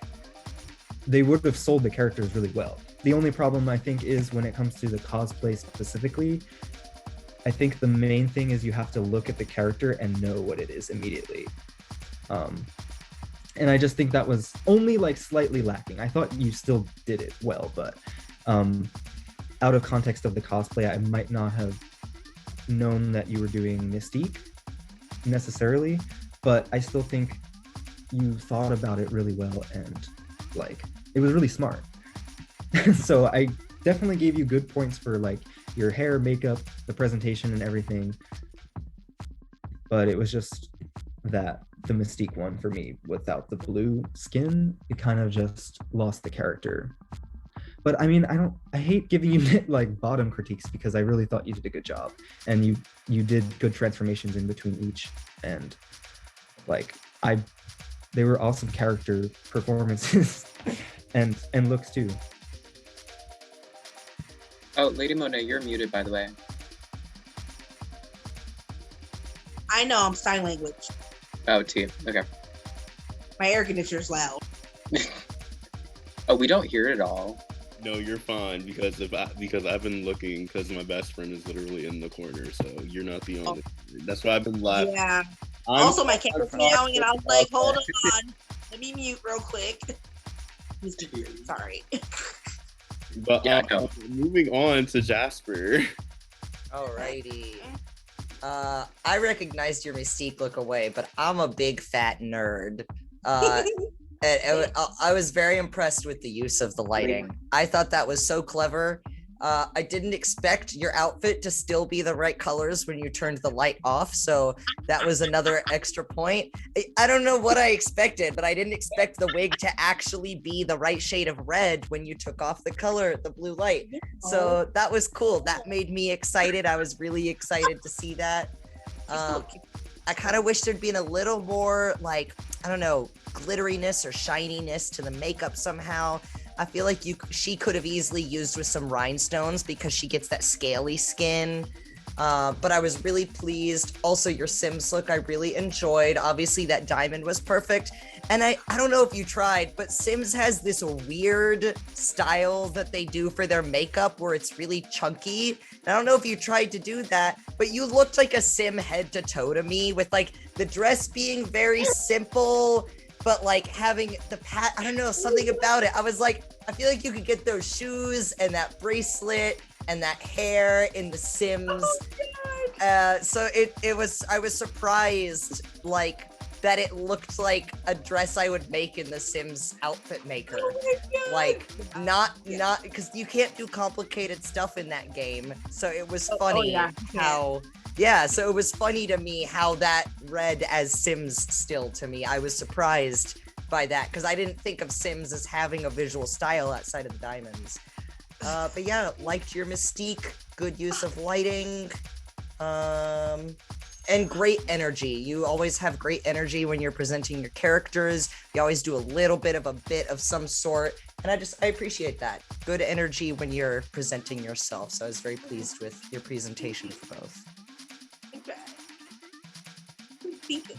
they would have sold the characters really well. The only problem I think is when it comes to the cosplay specifically, I think the main thing is you have to look at the character and know what it is immediately. And I just think that was only like slightly lacking. I thought you still did it well, but out of context of the cosplay, I might not have known that you were doing Mystique necessarily, but I still think you thought about it really well and like it was really smart. So I definitely gave you good points for like your hair, makeup, the presentation and everything. But it was just that the Mystique one for me, without the blue skin, it kind of just lost the character. But I mean, I hate giving you like bottom critiques because I really thought you did a good job and you did good transformations in between each, and like they were awesome character performances and looks too. Oh, Lady Monet, you're muted, by the way. I know, I'm sign language. Oh, T. Okay. My air conditioner's loud. Oh, we don't hear it at all. No, you're fine because I've been looking because my best friend is literally in the corner, so you're not the only. That's why I've been laughing. Yeah. Also, my cat was meowing, and I was like, "Hold on, let me mute real quick." Sorry. But yeah, moving on to Jasper. Alrighty. I recognized your Mystique look away, but I'm a big fat nerd. I was very impressed with the use of the lighting. I thought that was so clever. I didn't expect your outfit to still be the right colors when you turned the light off, so that was another extra point. I don't know what I expected, but I didn't expect the wig to actually be the right shade of red when you took off the blue light. So that was cool. That made me excited. I was really excited to see that. I kind of wish there'd been a little more, like, I don't know, glitteriness or shininess to the makeup somehow. I feel like she could have easily used with some rhinestones because she gets that scaly skin. But I was really pleased. Also, your Sims look I really enjoyed. Obviously, that diamond was perfect. And I don't know if you tried, but Sims has this weird style that they do for their makeup where it's really chunky. I don't know if you tried to do that, but you looked like a Sim head to toe to me, with like the dress being very simple, but like having the I don't know, something about it. I was like, I feel like you could get those shoes and that bracelet and that hair in the Sims. So I was surprised, like, that it looked like a dress I would make in the Sims outfit maker. Like, not because you can't do complicated stuff in that game. So it was funny so it was funny to me how that read as Sims still to me. I was surprised by that because I didn't think of Sims as having a visual style outside of the diamonds. But yeah, liked your mystique, good use of lighting, and great energy. You always have great energy when you're presenting your characters. You always do a little bit of some sort, and I appreciate that. Good energy when you're presenting yourself. So I was very pleased with your presentation for both. Thank you.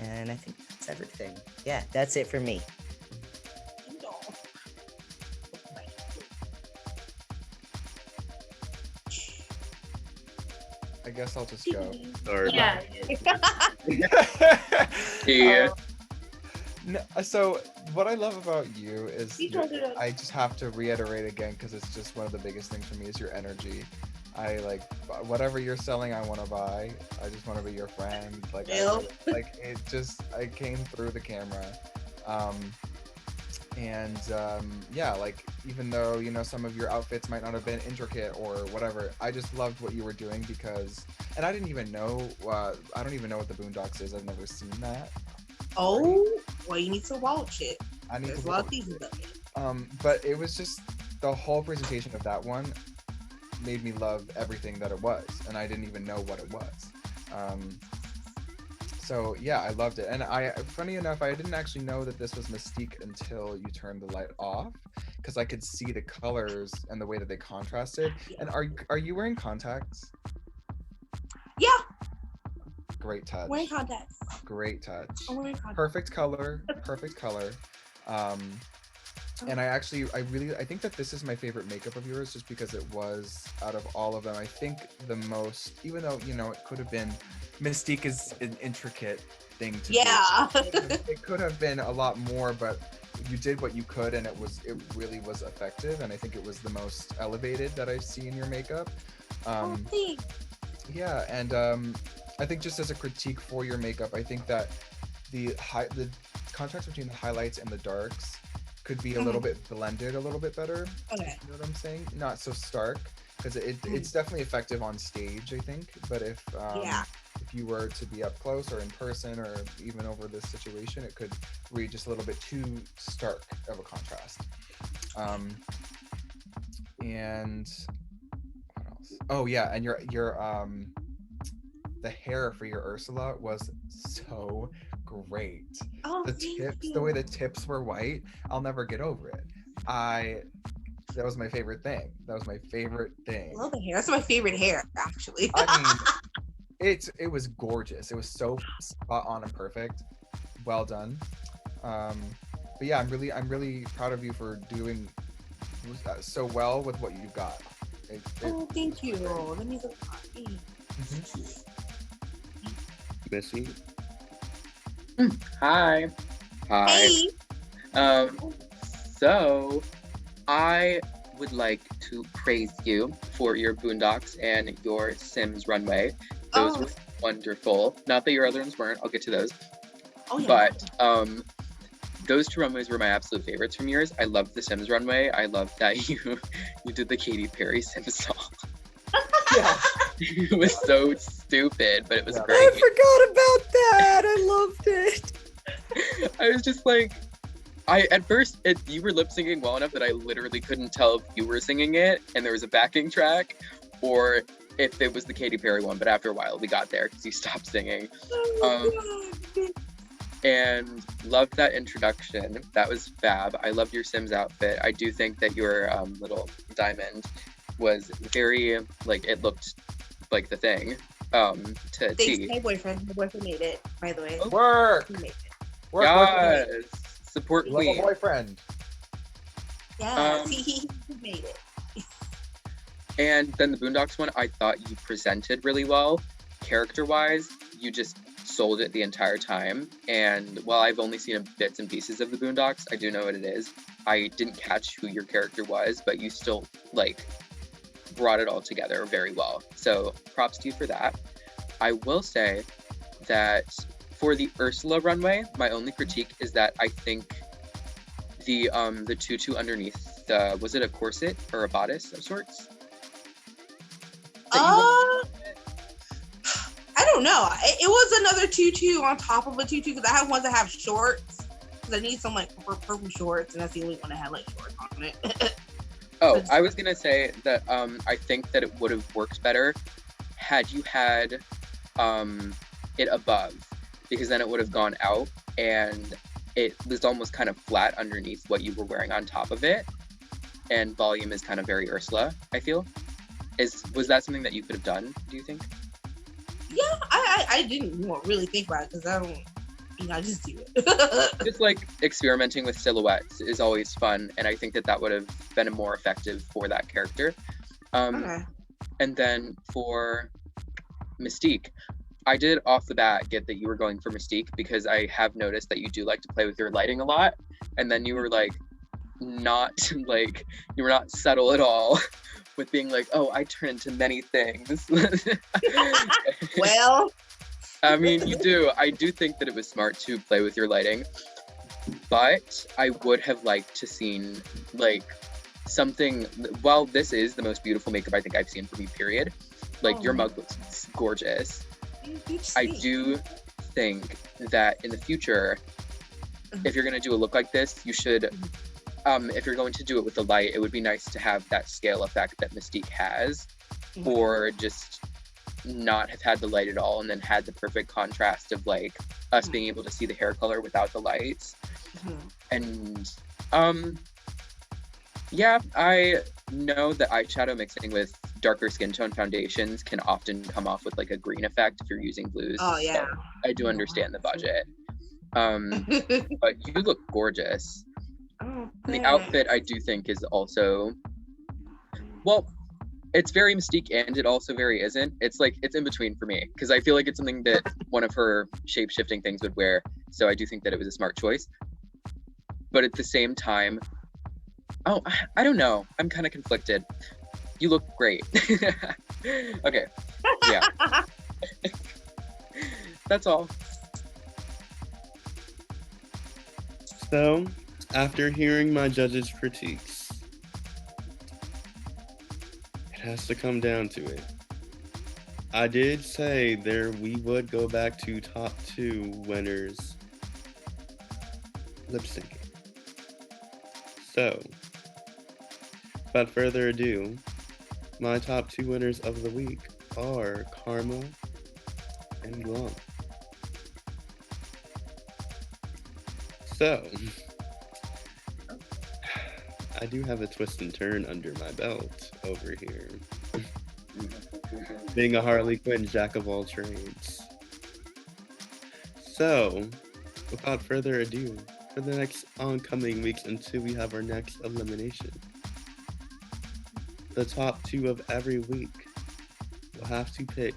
And I think that's everything. Yeah, that's it for me. I guess I'll just go. Sorry. Yeah. Yeah. No, so what I love about you is I just have to reiterate again because it's just one of the biggest things for me is your energy. I like whatever you're selling, I want to buy. I just want to be your friend. Like, I came through the camera. Yeah, like even though, you know, some of your outfits might not have been intricate or whatever, I just loved what you were doing because, and I didn't even know, I don't even know what the Boondocks is. I've never seen that. Oh, well, you need to watch it. I need There's to a lot of watch seasons of it. But it was just the whole presentation of that one made me love everything that it was, and I didn't even know what it was. So yeah, I loved it. And funny enough, I didn't actually know that this was Mystique until you turned the light off, because I could see the colors and the way that they contrasted. And are you wearing contacts? Yeah. Great touch. Wearing contacts. Great touch. I'm wearing contacts. Perfect color. Perfect color. And I think that this is my favorite makeup of yours, just because it was, out of all of them, I think the most, even though, you know, it could have been, Mystique is an intricate thing to do. It could have been a lot more, but you did what you could, and it really was effective, and I think it was the most elevated that I've seen your makeup. Yeah, and I think just as a critique for your makeup, I think that the contrast between the highlights and the darks could be a little bit blended a little bit better. Okay. You know what I'm saying? Not so stark, because it's definitely effective on stage, I think. But if you were to be up close or in person or even over this situation, it could read just a little bit too stark of a contrast. And what else? Oh yeah, and your the hair for your Ursula was so great. The way the tips were white, I'll never get over it. That was my favorite thing. I love the hair. That's my favorite hair, actually. I mean, it was gorgeous. It was so spot on and perfect. Well done. But yeah, I'm really proud of you for doing so well with what you got. Thank you. Let me look. Missy. Hi. Hey. So I would like to praise you for your Boondocks and your Sims runway. Those were wonderful. Not that your other ones weren't. I'll get to those. But those two runways were my absolute favorites from yours. I loved the Sims runway. I loved that you did the Katy Perry Sims song. Yeah. It was so stupid, but it was I great. forgot about that. I loved it. I was just like, at first you were lip syncing well enough that I literally couldn't tell if you were singing it and there was a backing track, or if it was the Katy Perry one. But after a while, we got there because you stopped singing. And loved that introduction. That was fab. I loved your Sims outfit. I do think that your little diamond was very, like, it looked like the thing. To Thanks, T. my boyfriend. My boyfriend made it, by the way. Work. He made it. Work. Yes. Support We love queen. a boyfriend. Yeah, he made it. And then the Boondocks one, I thought you presented really well. Character-wise, you just sold it the entire time. And while I've only seen bits and pieces of the Boondocks, I do know what it is. I didn't catch who your character was, but you still, like, brought it all together very well. So props to you for that. I will say that for the Ursula runway, my only critique is that I think the tutu underneath, was it a corset or a bodice of sorts? I don't know. It was another tutu on top of a tutu because I have ones that have shorts. Because I need some like purple shorts, and that's the only one that had like shorts on it. Oh, I was gonna say that I think that it would have worked better had you had it above, because then it would have gone out and it was almost kind of flat underneath what you were wearing on top of it. And volume is kind of very Ursula, I feel. Was that something that you could have done, do you think? Yeah, I didn't really think about it because I don't, I just do it. Just like experimenting with silhouettes is always fun, and I think that would have been more effective for that character. Okay. And then for Mystique, I did off the bat get that you were going for Mystique because I have noticed that you do like to play with your lighting a lot, and then you were like not like you were not subtle at all with being like, oh, I turn into many things. Well, I mean, you do. I do think that it was smart to play with your lighting, but I would have liked to seen like something. While this is the most beautiful makeup I think I've seen from you, period. Like your mug looks gorgeous. I do think that in the future, if you're gonna do a look like this, you should. If you're going to do it with the light, it would be nice to have that scale effect that Mystique has, or just not have had the light at all and then had the perfect contrast of like us being able to see the hair color without the lights. And yeah, I know that eyeshadow mixing with darker skin tone foundations can often come off with like a green effect if you're using blues. Oh yeah. So I do understand the budget. But you look gorgeous. The outfit I do think is also, well, it's very Mystique and it also very isn't. It's like, it's in between for me because I feel like it's something that one of her shape-shifting things would wear. So I do think that it was a smart choice. But at the same time, oh, I don't know. I'm kind of conflicted. You look great. Okay, yeah. That's all. So, after hearing my judges' critiques, it has to come down to it. I did say we would go back to top 2 winners lip syncing. So, without further ado, my top 2 winners of the week are Karma and Glum. So, I do have a twist and turn under my belt over here. Being a Harley Quinn jack of all trades. So, without further ado, for the next oncoming weeks until we have our next elimination, the top 2 of every week will have to pick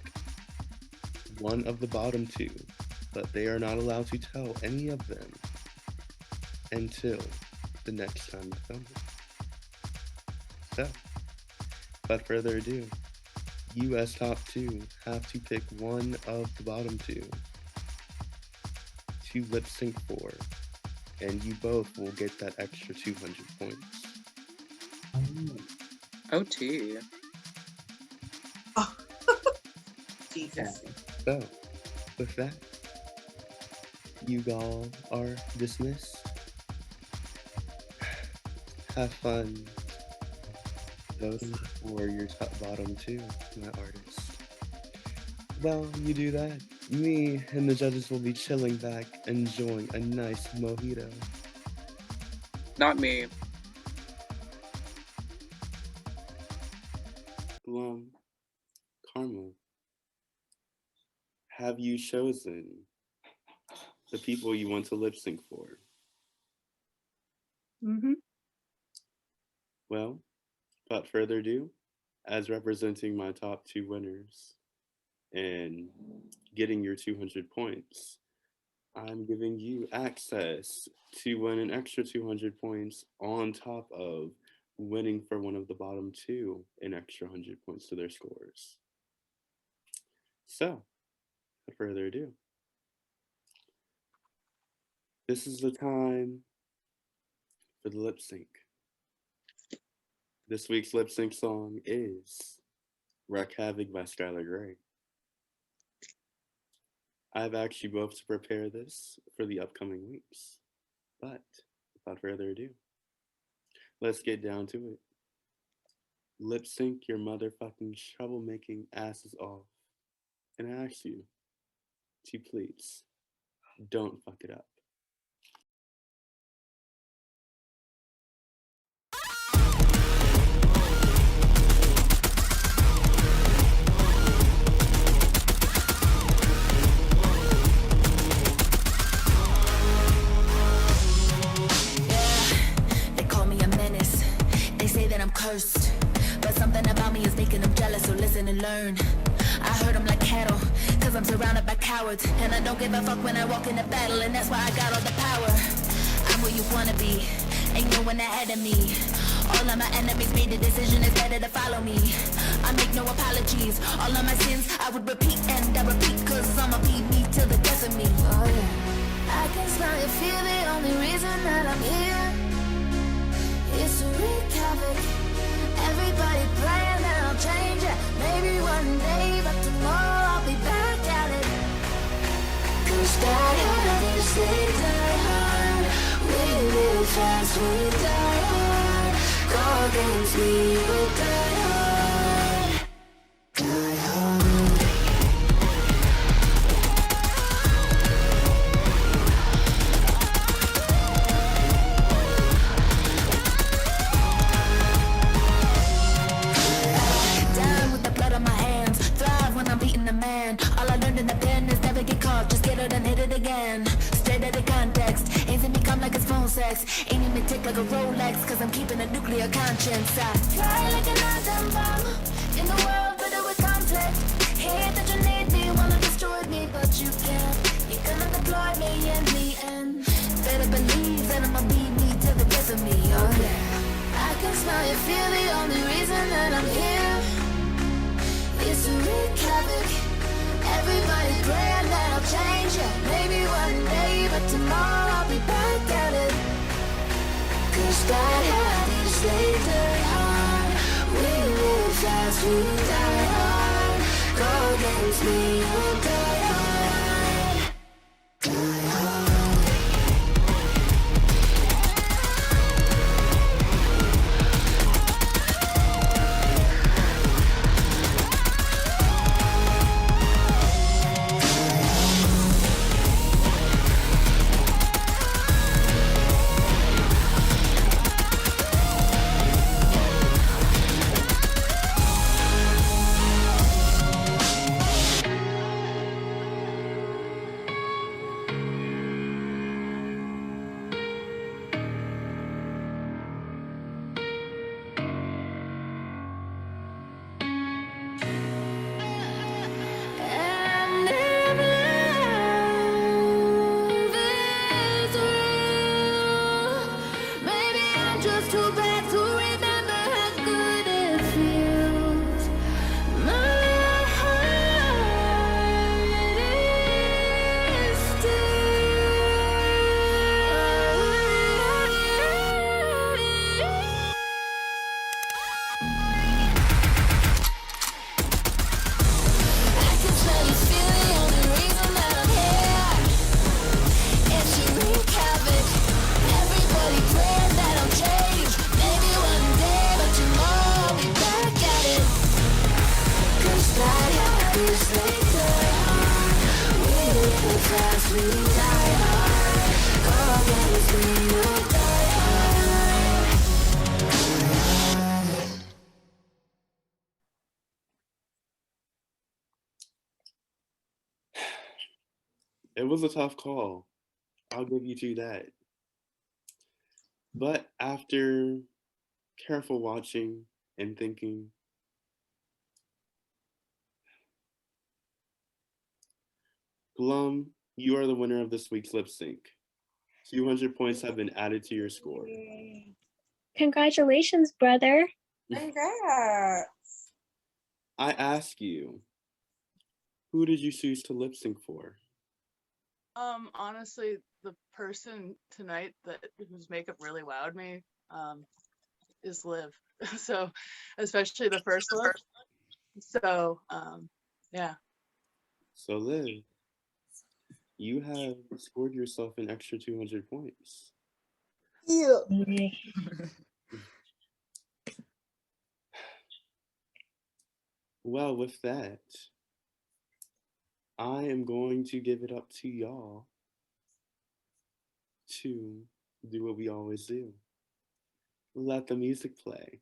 one of the bottom 2, but they are not allowed to tell any of them until the next time we film it. So, without further ado, you as top 2 have to pick one of the bottom 2 to lip sync for and you both will get that extra 200 points. OT. Jesus. So, with that, you all are dismissed. Have fun voting for your top bottom two, my artist. While you do that, me and the judges will be chilling back, enjoying a nice mojito. Not me. Carmel, have you chosen the people you want to lip sync for? Mm-hmm. Well, without further ado, as representing my top two winners and getting your 200 points, I'm giving you access to win an extra 200 points on top of winning for one of the bottom two an extra 100 points to their scores. So, without further ado, this is the time for the lip sync. This week's lip sync song is Wreck Havoc by Skylar Grey. I've asked you both to prepare this for the upcoming weeks, but without further ado, let's get down to it. Lip sync your motherfucking troublemaking asses off, and I ask you to please don't fuck it up. I'm cursed, but something about me is making them jealous, so listen and learn. I hurt them like cattle, cause I'm surrounded by cowards, and I don't give a fuck when I walk into battle, and that's why I got all the power. I'm where you wanna be, ain't no one ahead of me. All of my enemies made the decision, it's better to follow me. I make no apologies, all of my sins I would repeat, and I repeat, cause I'ma beat me till the death of me. Oh yeah. I can smell your fear, the only reason that I'm here is to wreak havoc. Everybody praying that I'll change it. Maybe one day, but tomorrow I'll be back at it. Cause die hard, they say die hard. We live fast, we die hard. Go against me, you die hard. Die hard. All I learned in the pen is never get caught, just get it and hit it again. Straight out of context, ain't see me come like it's phone sex. Ain't even tick like a Rolex, cause I'm keeping a nuclear conscience. I fly like an atom bomb, in the world riddled with conflict. Hate that you need me, wanna destroy me, but you can't. You're gonna deploy me in the end. Better believe that I'ma beat me till the death of me, oh yeah. I can smell your fear, the only reason that I'm here is to wreak havoc. Everybody praying that I'll change it. Maybe one day, but tomorrow I'll be back at it. Cause die hard, you stay die hard. We live fast, we die hard. Go against me, you'll die hard. Die hard. It was a tough call. I'll give you to that. But after careful watching and thinking, Glum, you are the winner of this week's lip sync. 200 points have been added to your score. Congratulations, brother. Congrats. I ask you, who did you choose to lip sync for? Honestly, the person tonight whose makeup really wowed me, is Liv. So, especially the first look. So, yeah. So Liv, you have scored yourself an extra 200 points. Yeah. Well, with that, I am going to give it up to y'all to do what we always do. Let the music play.